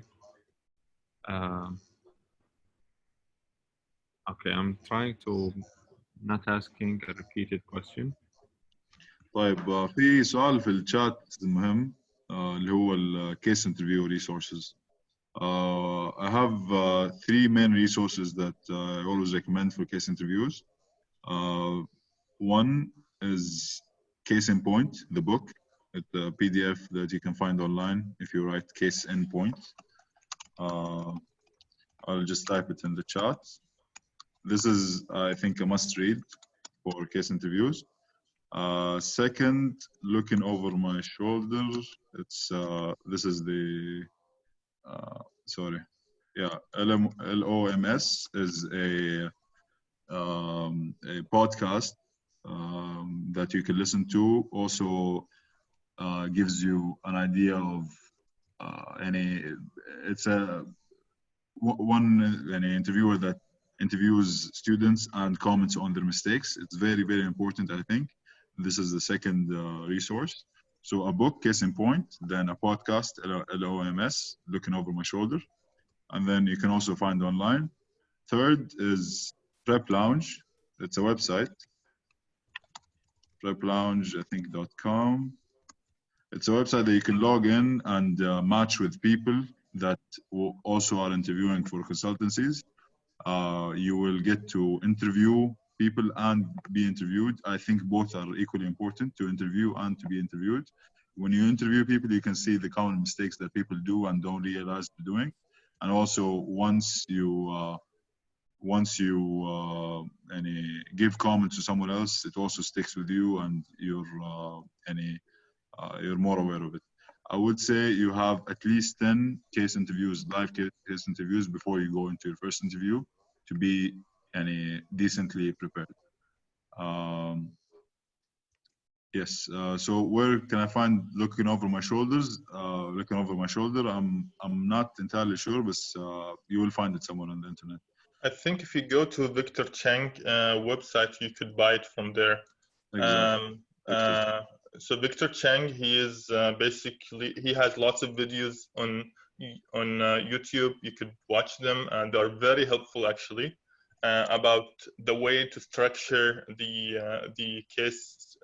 Okay, I'm trying to not asking a repeated question. طيب في سؤال في الشات مهم اللي هو ال case interview resources. I have 3 main resources that I always recommend for case interviews. One is Case in Point, the book. It's a PDF that you can find online if you write Case in Point. I'll just type it in the chat. This is, I think, a must read for case interviews. Second, Looking Over My Shoulder. It's this is the sorry, yeah, LOMS is a podcast that you can listen to. Also gives you an idea of it's a one interviewer that interviews students and comments on their mistakes. It's very, very important, I think. This is the second resource. So a book, Case in Point, then a podcast, LOMS, Looking Over My Shoulder. And then you can also find online. Third is Prep Lounge. It's a website, preplounge, I think, .com. It's a website that you can log in and match with people that also are interviewing for consultancies. You will get to interview people and be interviewed. I think both are equally important, to interview and to be interviewed. When you interview people, you can see the common mistakes that people do and don't realize they're doing. And also, once you give comments to someone else, it also sticks with you, and you're more aware of it. I would say you have at least 10 case interviews, live case interviews, before you go into your first interview to be decently prepared. Yes. So where can I find Looking Over My Shoulders? Looking Over My Shoulder. I'm not entirely sure, but you will find it somewhere on the internet. I think if you go to Victor Chang website, you could buy it from there. Exactly. So Victor Chang, he is basically, he has lots of videos on YouTube. You could watch them, and they're very helpful actually about the way to structure the case,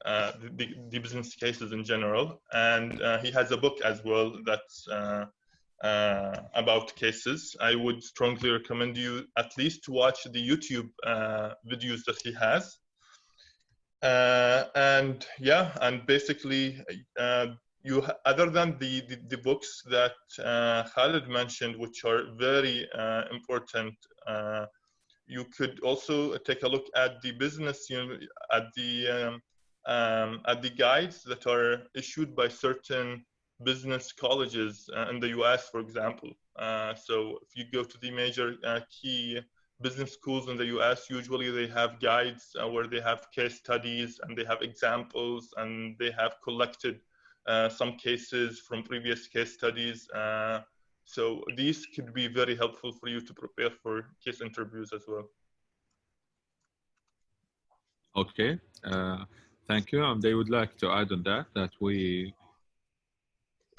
the business cases in general. And he has a book as well that's about cases. I would strongly recommend you at least to watch the YouTube videos that he has. And yeah, and basically, other than the books that Khalid mentioned, which are very important, you could also take a look at the business, at the guides that are issued by certain business colleges in the US, for example. So if you go to the major key business schools in the US, usually they have guides where they have case studies and they have examples and they have collected some cases from previous case studies. So these could be very helpful for you to prepare for case interviews as well. Okay, thank you. They would like to add on that we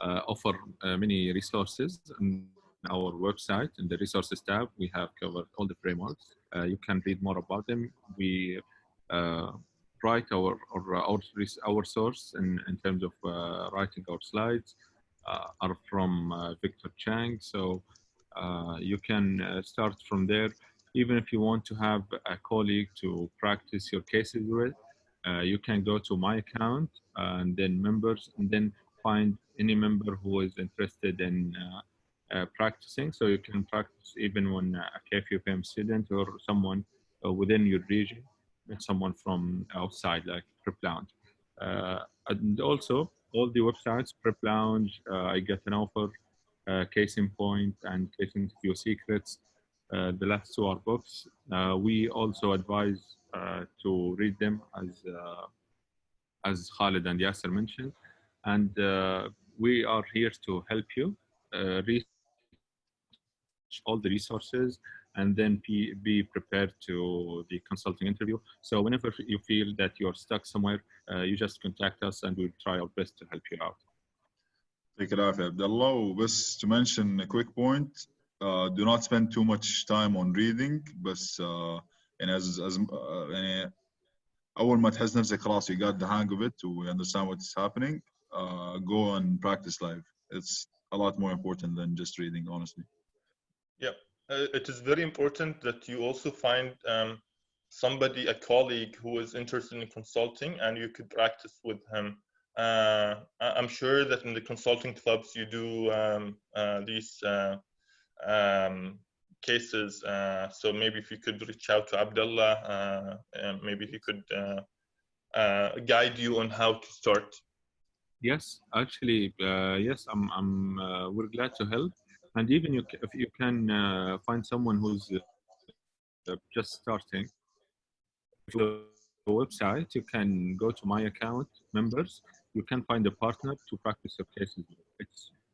offer many resources on our website. In the resources tab, we have covered all the frameworks. You can read more about them. We write our source in terms of writing our slides are from Victor Chang. So you can start from there. Even if you want to have a colleague to practice your cases with, you can go to my account and then members, and then find any member who is interested in practicing. So you can practice even when a KFUPM student or someone within your region, not someone from outside like Prep Lounge. And also all the websites, Prep Lounge, I Get an Offer, Case in Point, and Case Interview Secrets. The last two are books. We also advise to read them as Khalid and Yasser mentioned. And we are here to help you reach all the resources and then be prepared to the consulting interview. So whenever you feel that you're stuck somewhere, you just contact us and we'll try our best to help you out. يعطيك العافية عبد الله. وبس to mention a quick point, do not spend too much time on reading. بس يعني يعني أول ما تحس نفسك خلاص you got the hang of it to understand what's happening, go and practice live. It's a lot more important than just reading, honestly. Yeah, it is very important that you also find somebody, a colleague who is interested in consulting, and you could practice with him. I'm sure that in the consulting clubs you do these cases. So maybe if you could reach out to Abdullah, maybe he could guide you on how to start. Yes, actually, yes, we're glad to help. And even if you can find someone who's just starting, the website, you can go to my account, members, you can find a partner to practice your cases.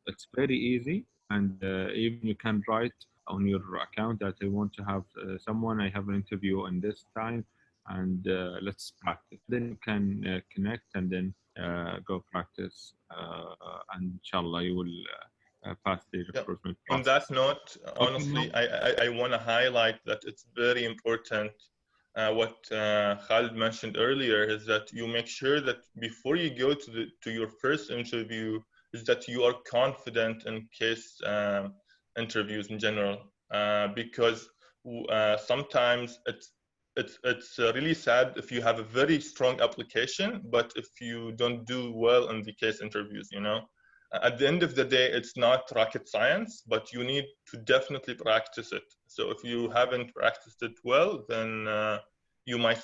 It's very easy, and even you can write on your account that I want to have someone, I have an interview in this time, and let's practice. Then you can connect and then go practice, and inshallah you will pass the recruitment process. On that note, honestly, I want to highlight that it's very important. What Khalid mentioned earlier is that you make sure that before you go to your first interview, is that you are confident in case interviews in general, because sometimes it's really sad if you have a very strong application, but if you don't do well in the case interviews, at the end of the day, it's not rocket science, but you need to definitely practice it. So if you haven't practiced it well, then you might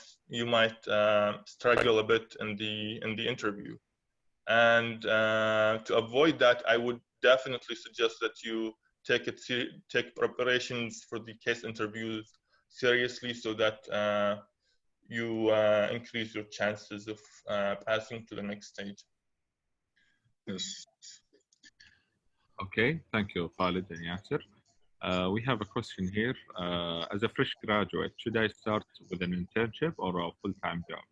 struggle a bit in the interview. And to avoid that, I would definitely suggest that you take preparations for the case interviews seriously, so that you increase your chances of passing to the next stage. Yes. Okay, thank you, Khalid and Yasser. We have a question here. As a fresh graduate, should I start with an internship or a full-time job?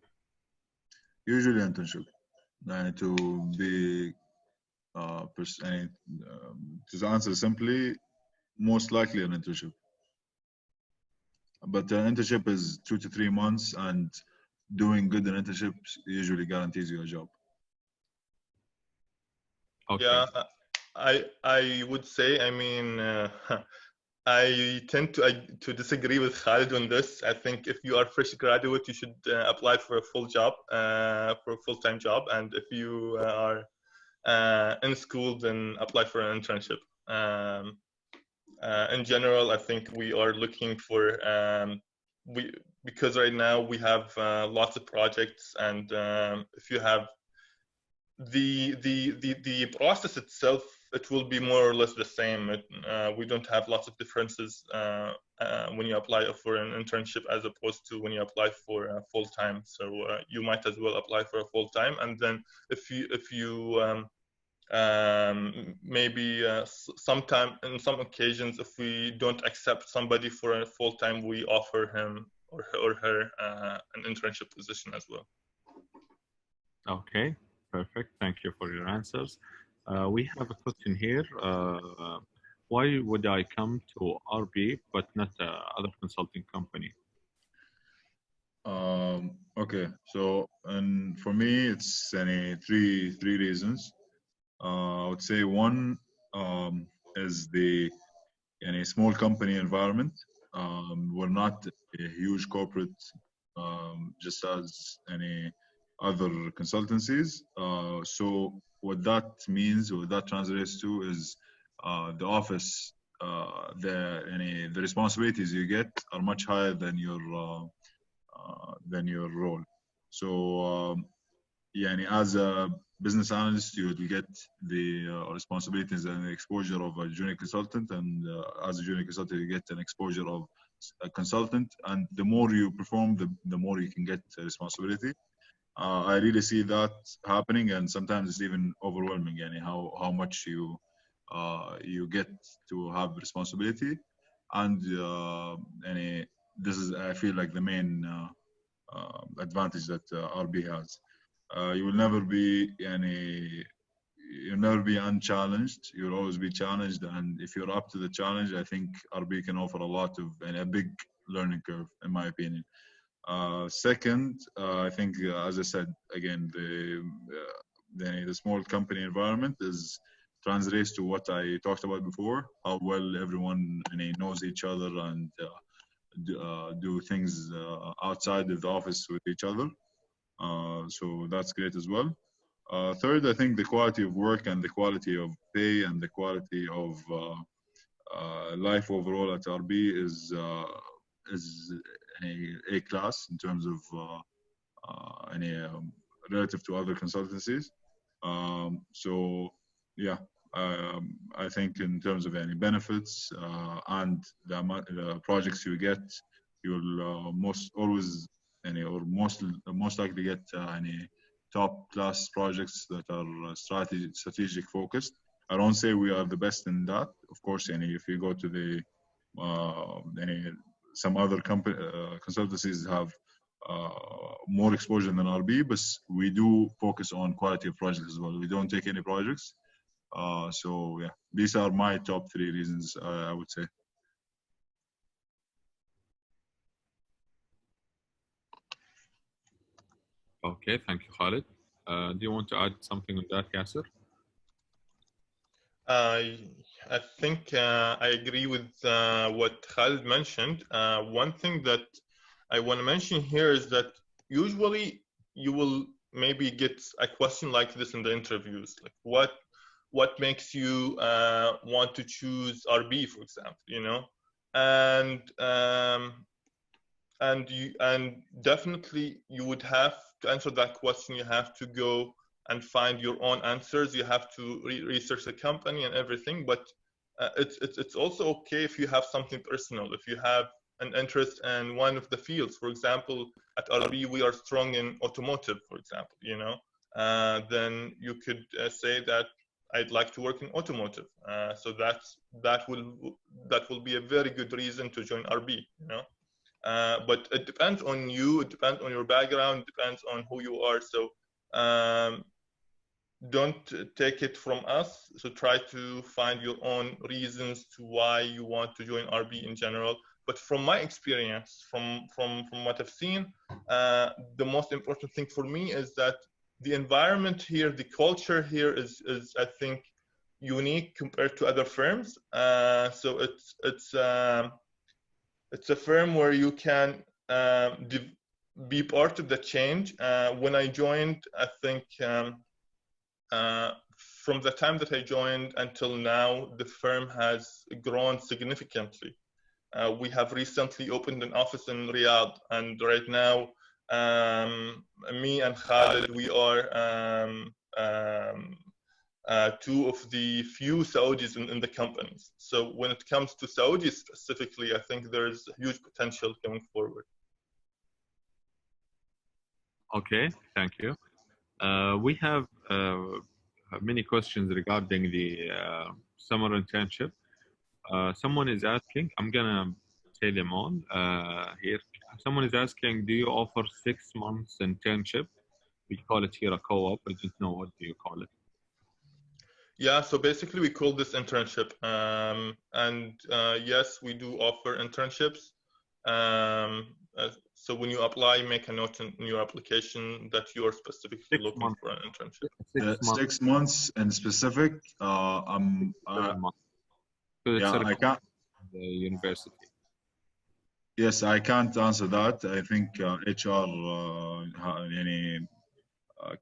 Usually internship. To be to answer simply, most likely an internship. But an internship is 2 to 3 months, and doing good in internships usually guarantees you a job. Okay. Yeah, I would say, I mean, I tend to disagree with Khalid on this. I think if you are fresh graduate, you should apply for a full job, for a full-time job, and if you are in school, then apply for an internship. In general, I think we are looking for because right now we have lots of projects, and if you have the process itself, it will be more or less the same. We don't have lots of differences when you apply for an internship as opposed to when you apply for full time. So you might as well apply for a full time, and then if you maybe sometime in some occasions, if we don't accept somebody for a full time, we offer him or her an internship position as well. Okay, perfect. Thank you for your answers. We have a question here. Why would I come to RB but not other consulting company? Okay, so and for me, it's three reasons. I would say one is the small company environment. We're not a huge corporate, just as any other consultancies. So what that means, what that translates to, is the office. The responsibilities you get are much higher than your role. So as a business analyst, you will get the responsibilities and the exposure of a junior consultant, and as a junior consultant, you get an exposure of a consultant. And the more you perform, the more you can get responsibility. I really see that happening, and sometimes it's even overwhelming. How much you get to have responsibility, and this is, I feel like, the main advantage that RB has. You will never be you'll never be unchallenged. You'll always be challenged, and if you're up to the challenge, I think RB can offer a lot of a big learning curve, in my opinion. Second, I think, as I said again, the small company environment translates to what I talked about before: how well everyone knows each other and do things outside of the office with each other. So that's great as well. Third, I think the quality of work and the quality of pay and the quality of life overall at RB is A class in terms of relative to other consultancies. So yeah, I think in terms of any benefits and the projects you get, you'll most likely get any top class projects that are strategic focused. I don't say we are the best in that. Of course, if you go to the some other consultancies have more exposure than RB, but we do focus on quality of projects as well. We don't take any projects. So yeah, these are my top three reasons, I would say. Okay, thank you, Khalid. Do you want to add something on that, Yasser? I think I agree with what Khalid mentioned. One thing that I want to mention here is that usually you will maybe get a question like this in the interviews, like what makes you want to choose RB, for example, and definitely you would have to answer that question. You have to go and find your own answers. You have to research the company and everything, but it's also okay if you have something personal, if you have an interest in one of the fields. For example, at RB we are strong in automotive, for example, then you could say that I'd like to work in automotive. So that will be a very good reason to join RB, but it depends on you, it depends on your background, it depends on who you are. So don't take it from us. So try to find your own reasons to why you want to join RB in general. But from my experience, from what I've seen, the most important thing for me is that the environment here, the culture here is I think, unique compared to other firms. So it's a firm where you can be part of the change. When I joined, I think from the time that I joined until now, the firm has grown significantly. We have recently opened an office in Riyadh, and right now, me and Khalid, we are two of the few Saudis in the companies. So when it comes to Saudi specifically, I think there's huge potential going forward. Okay, thank you. We have many questions regarding the summer internship. Someone is asking, I'm gonna say them all here. Someone is asking, do you offer 6 months internship? We call it here a co-op. I don't know, what do you call it? Yeah, so basically we call this internship. And yes, we do offer internships. So when you apply, make a note in your application that you are specifically looking for an internship. 6 months in specific. 7 months. So it's Yeah, I can't. the university. Yes, I can't answer that. I think HR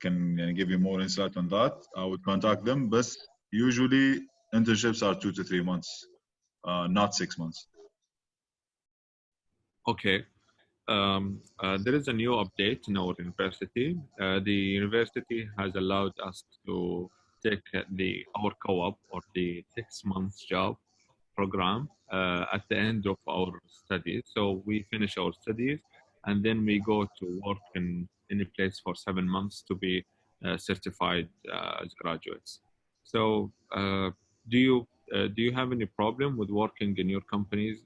can give you more insight on that. I would contact them, but usually internships are 2 to 3 months, not 6 months. Okay. There is a new update in our university. The university has allowed us to take our co-op or the 6 months job program at the end of our studies. So we finish our studies and then we go to work in any place for 7 months to be certified as graduates. So do you have any problem with working in your company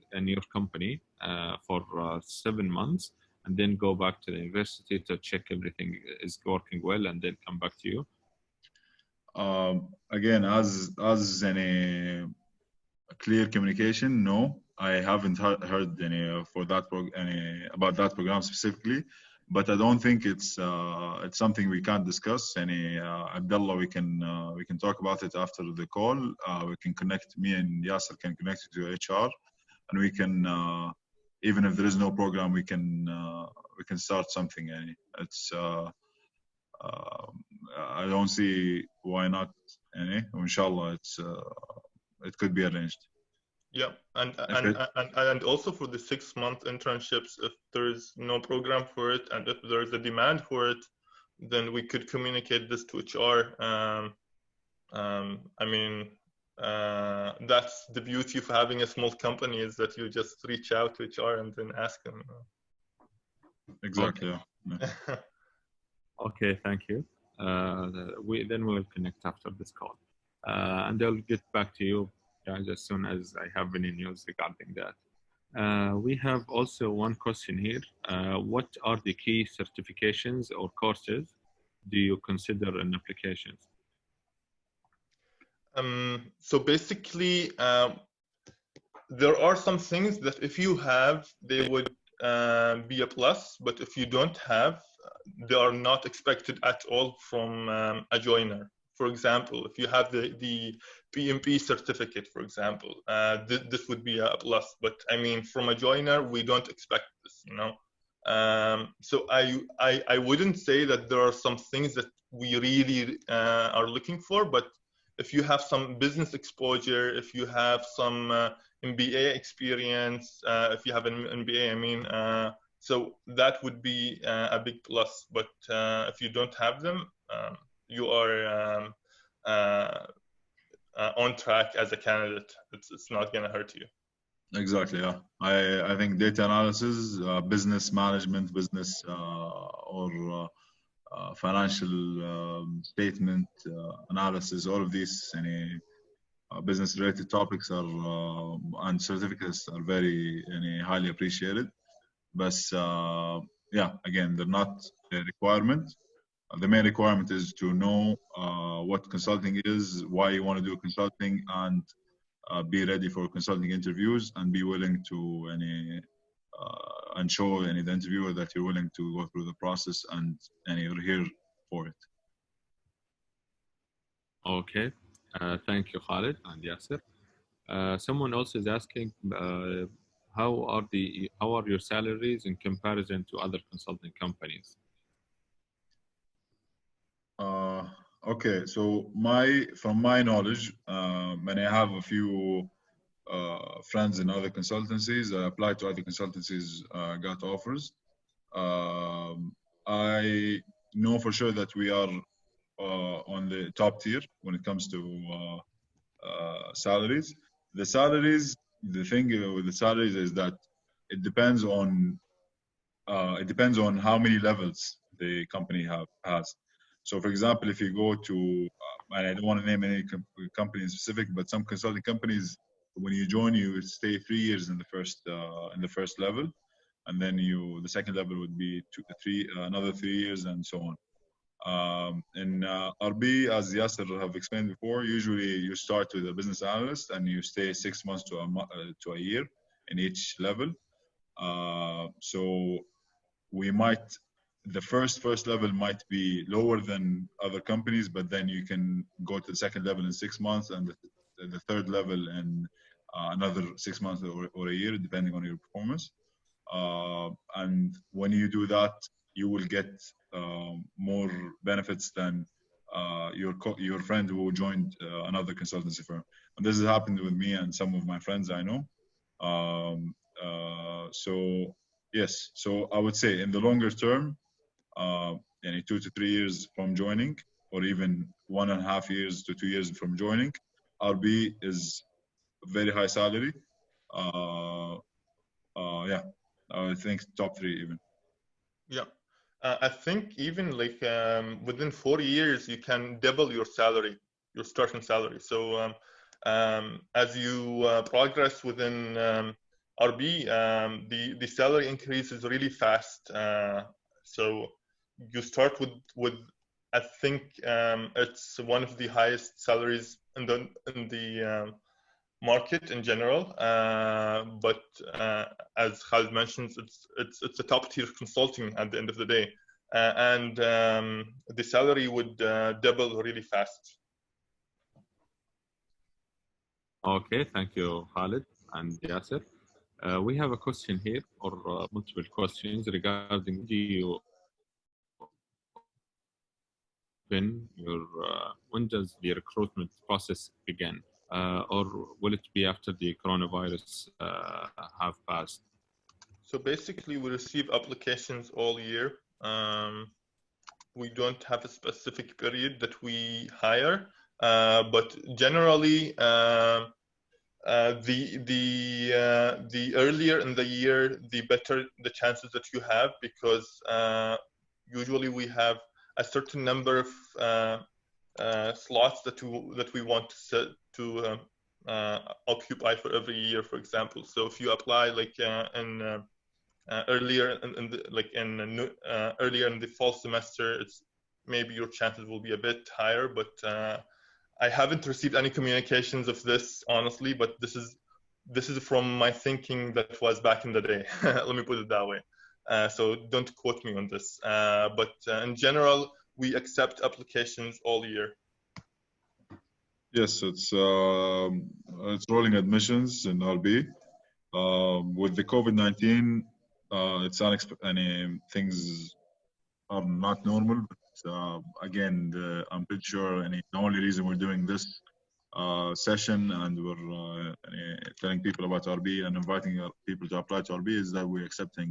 for 7 months and then go back to the university to check everything is working well and then come back to you? Again, as any clear communication, no, I haven't heard any for that about that program specifically. But I don't think it's something we can't discuss. Abdullah, we can talk about it after the call. We can connect. Me and Yasser can connect to HR, and we can even if there is no program, we can start something. It's I don't see why not. Inshallah, it could be arranged. Yeah, and also for the 6 month internships, if there is no program for it and if there is a demand for it, then we could communicate this to HR. I mean, that's the beauty of having a small company, is that you just reach out to HR and then ask them. Exactly. Okay, okay, thank you. We'll connect after this call, and I'll get back to you guys as soon as I have any news regarding that. We have also one question here. What are the key certifications or courses do you consider in applications? So basically, there are some things that if you have, they would be a plus, but if you don't have, they are not expected at all from a joiner. For example, if you have the PMP certificate, for example, this would be a plus. But I mean, from a joiner, we don't expect this, you know. So I wouldn't say that there are some things that we really are looking for, but if you have some business exposure, if you have some MBA experience, if you have an MBA, I mean, so that would be a big plus. But if you don't have them, you are on track as a candidate. It's not going to hurt you. Exactly. Yeah, I think data analysis, business management, business or financial statement analysis, all of these business related topics are and certificates are very highly appreciated. But yeah, again, they're not a requirement. The main requirement is to know what consulting is, why you want to do consulting, and be ready for consulting interviews, and be willing to and show the interviewer that you're willing to go through the process and you're here for it. Okay. Thank you, Khalid and Yasser. Someone else is asking, how are your salaries in comparison to other consulting companies? Okay, so from my knowledge, and I have a few friends in other consultancies. I applied to other consultancies, got offers. I know for sure that we are on the top tier when it comes to salaries. The thing with the salaries is that it depends on how many levels the company has. So, for example, if you go to, and I don't want to name any company in specific, but some consulting companies, when you join, you stay 3 years in the first level, and then the second level would be another 3 years, and so on. In RB, as Yasser have explained before, usually you start with a business analyst and you stay 6 months to a year in each level. So the first level might be lower than other companies, but then you can go to the second level in 6 months, and the third level in another 6 months or a year, depending on your performance. And when you do that, you will get more benefits than your friend who joined another consultancy firm. And this has happened with me and some of my friends I know. So yes, so I would say in the longer term, 2 to 3 years from joining, or even 1.5 years to 2 years from joining, RB is a very high salary. Yeah, I think top 3 even. Yeah, I think even like within 4 years you can double your salary, your starting salary. So as you progress within RB, the salary increase is really fast. So you start with I think it's one of the highest salaries in the market in general, but as Khalid mentions, it's a top tier consulting at the end of the day, and the salary would double really fast. Okay, thank you, Khalid and Yasser. We have a question here, or multiple questions regarding, do you when does the recruitment process begin? Or will it be after the coronavirus have passed? So basically, we receive applications all year. We don't have a specific period that we hire, but generally, the earlier in the year, the better the chances that you have, because usually we have a certain number of slots that we want to occupy for every year, for example. So if you apply like earlier earlier in the fall semester, it's maybe your chances will be a bit higher. But I haven't received any communications of this, honestly. But this is from my thinking that was back in the day. Let me put it that way. So don't quote me on this. But in general, we accept applications all year. Yes, it's rolling admissions in RB. With the COVID-19, it's unexpected. Things are not normal. But again, I'm pretty sure the only reason we're doing this session and we're telling people about RB and inviting people to apply to RB is that we're accepting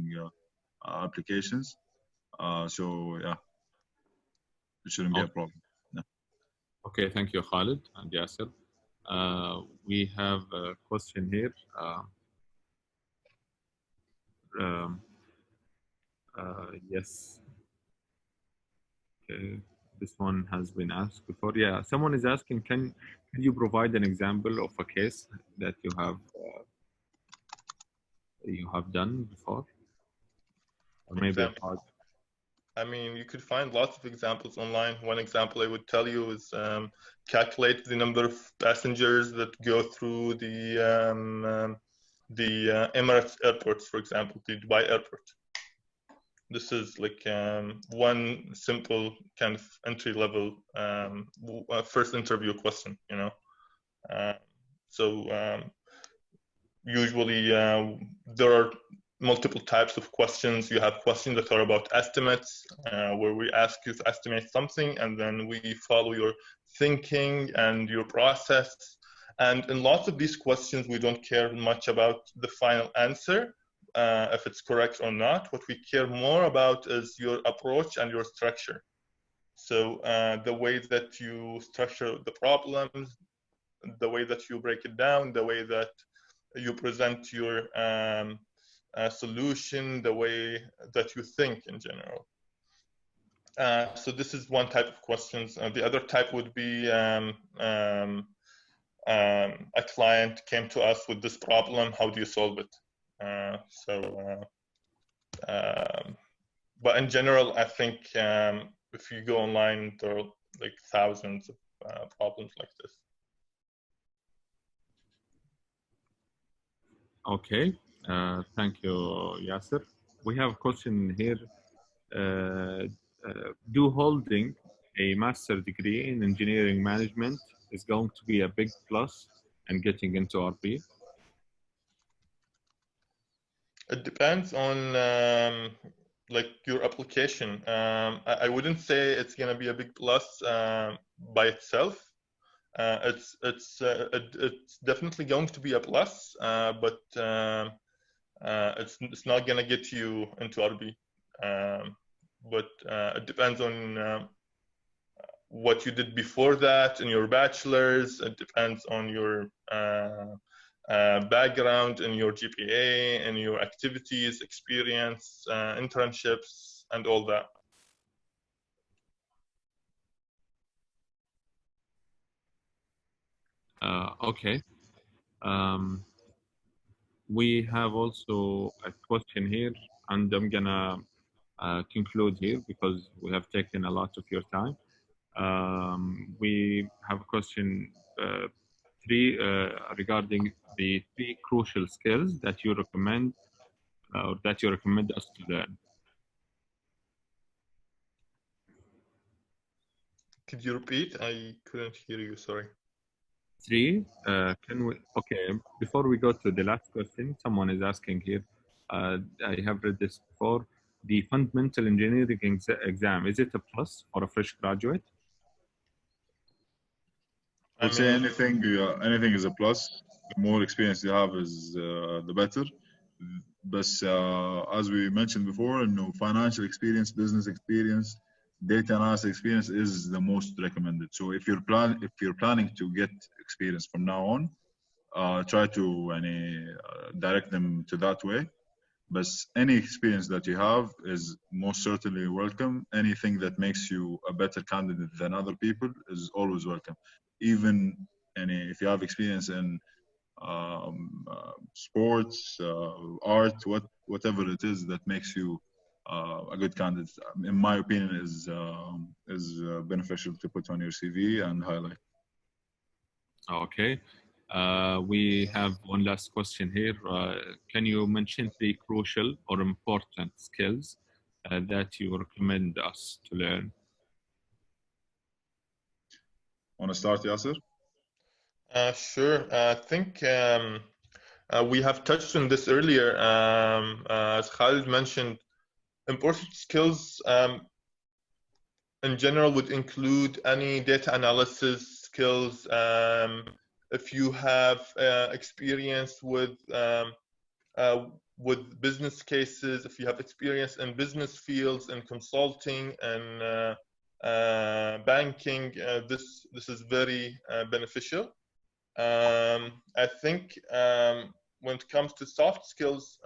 applications. So yeah, it shouldn't be a problem. No. Okay, thank you, Khalid and Yasser. We have a question here. Yes. Okay. This one has been asked before. Yeah, someone is asking, can you provide an example of a case that you have done before? Or maybe a part. I mean, you could find lots of examples online. One example I would tell you is calculate the number of passengers that go through the Emirates airports, for example, the Dubai airport. This is like one simple kind of entry-level first interview question, you know. Usually there are multiple types of questions. You have questions that are about estimates, where we ask you to estimate something, and then we follow your thinking and your process. And in lots of these questions, we don't care much about the final answer, if it's correct or not. What we care more about is your approach and your structure. So the way that you structure the problems, the way that you break it down, the way that you present your solution, the way that you think in general. So this is one type of questions. The other type would be a client came to us with this problem, how do you solve it? But in general, I think if you go online, there are like thousands of problems like this. Okay, thank you, Yasser. We have a question here. Do holding a master degree in engineering management is going to be a big plus in getting into RP? It depends on like your application. I wouldn't say it's going to be a big plus by itself. It's definitely going to be a plus, but it's not going to get you into RB. But it depends on what you did before that in your bachelor's. It depends on your background and your GPA and your activities, experience, internships, and all that. Okay. We have also a question here, and I'm gonna conclude here because we have taken a lot of your time. We have a question regarding the 3 crucial skills that you recommend us to learn. Could you repeat? I couldn't hear you, sorry. 3, okay, before we go to the last question, someone is asking here, I have read this before, the fundamental engineering exam, is it a plus for a fresh graduate? I would say anything is a plus. The more experience you have is the better. But as we mentioned before, financial experience, business experience, data analysis experience is the most recommended. So if you're planning to get experience from now on, try to direct them to that way. But any experience that you have is most certainly welcome. Anything that makes you a better candidate than other people is always welcome. Even if you have experience in sports, art, whatever it is that makes you a good candidate, in my opinion, is beneficial to put on your CV and highlight. Okay. We have one last question here. Can you mention 3 crucial or important skills that you recommend us to learn? Want to start, Yasser? Sure. I think we have touched on this earlier. As Khalid mentioned, important skills in general would include any data analysis skills. If you have experience with business cases, if you have experience in business fields, in consulting and banking, this is very beneficial. I think when it comes to soft skills,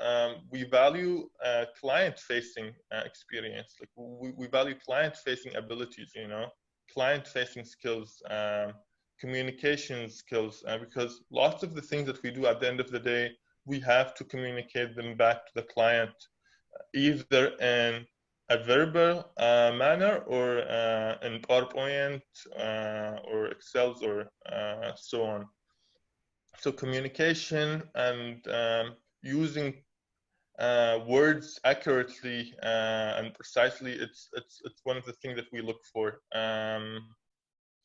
we value client-facing experience. Like we value client-facing abilities, client-facing skills, communication skills, because lots of the things that we do at the end of the day, we have to communicate them back to the client, either in a verbal manner or in PowerPoint or Excel or so on. So communication and using words accurately and precisely, it's one of the things that we look for.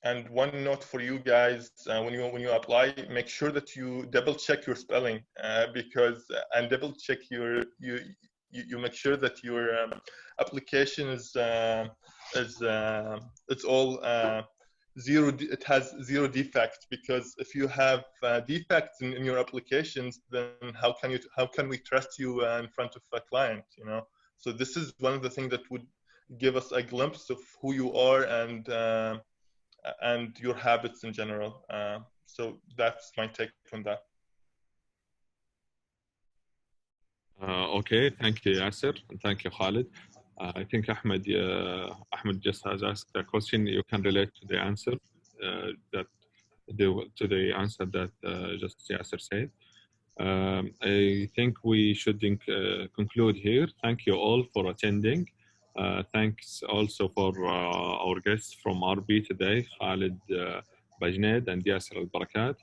And one note for you guys, when you apply, make sure that you double check your spelling, because and double check you make sure that your application is it's all it has zero defect, because if you have defects in your applications, then how can we trust you in front of a client, you know? So this is one of the things that would give us a glimpse of who you are and your habits in general. So that's my take on that. Okay, thank you, Yasser, and thank you, Khalid. I think Ahmed just has asked a question. You can relate to the answer to the answer that just Yasser said. I think we should conclude here. Thank you all for attending. Thanks also for our guests from RB today, Khalid Bajned and Yasser Al-Barakat.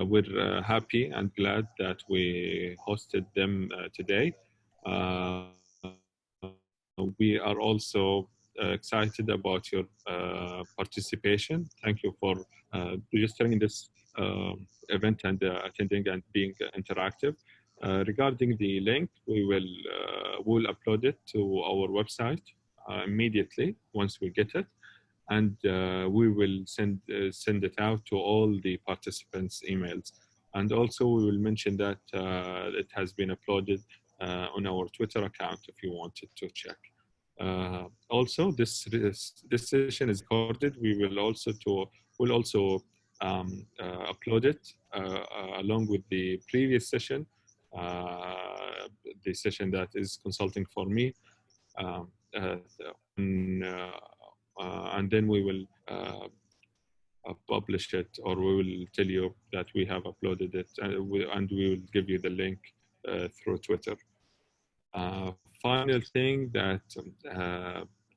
We're happy and glad that we hosted them today. We are also excited about your participation. Thank you for registering in this event and attending and being interactive. Regarding the link, we will upload it to our website immediately once we get it, and we will send it out to all the participants' emails. And also we will mention that it has been uploaded on our Twitter account if you wanted to check. Also, this session is recorded. We'll also upload it along with the previous session, the session that is consulting for me, and then we will publish it, or we will tell you that we have uploaded it, and we will give you the link through Twitter. Final thing that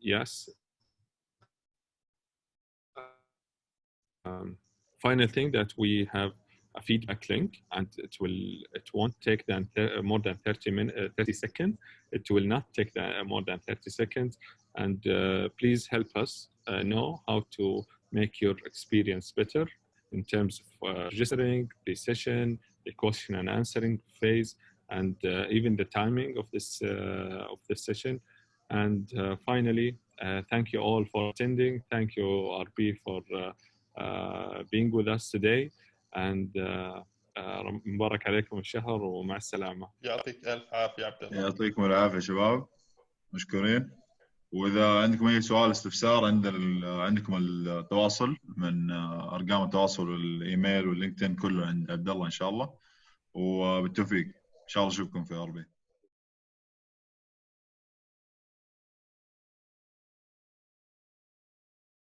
yes. Final thing that we have a feedback link, and it won't take more than 30 seconds. It will not take more than 30 seconds. And please help us know how to make your experience better in terms of registering the session, the question and answering phase, and even the timing of this session. And finally, thank you all for attending. Thank you, RB, for being with us today. And مبارك عليكم الشهر ومع السلامة. يعطيك ألف عافية عبد الله. يعطيكم العافية شباب، مشكورين. وإذا عندكم أي سؤال استفسار عندكم التواصل من أرقام التواصل، الإيميل واللينكدين كله عند عبد الله إن شاء الله. وبالتوفيق إن شاء الله نشوفكم في RB.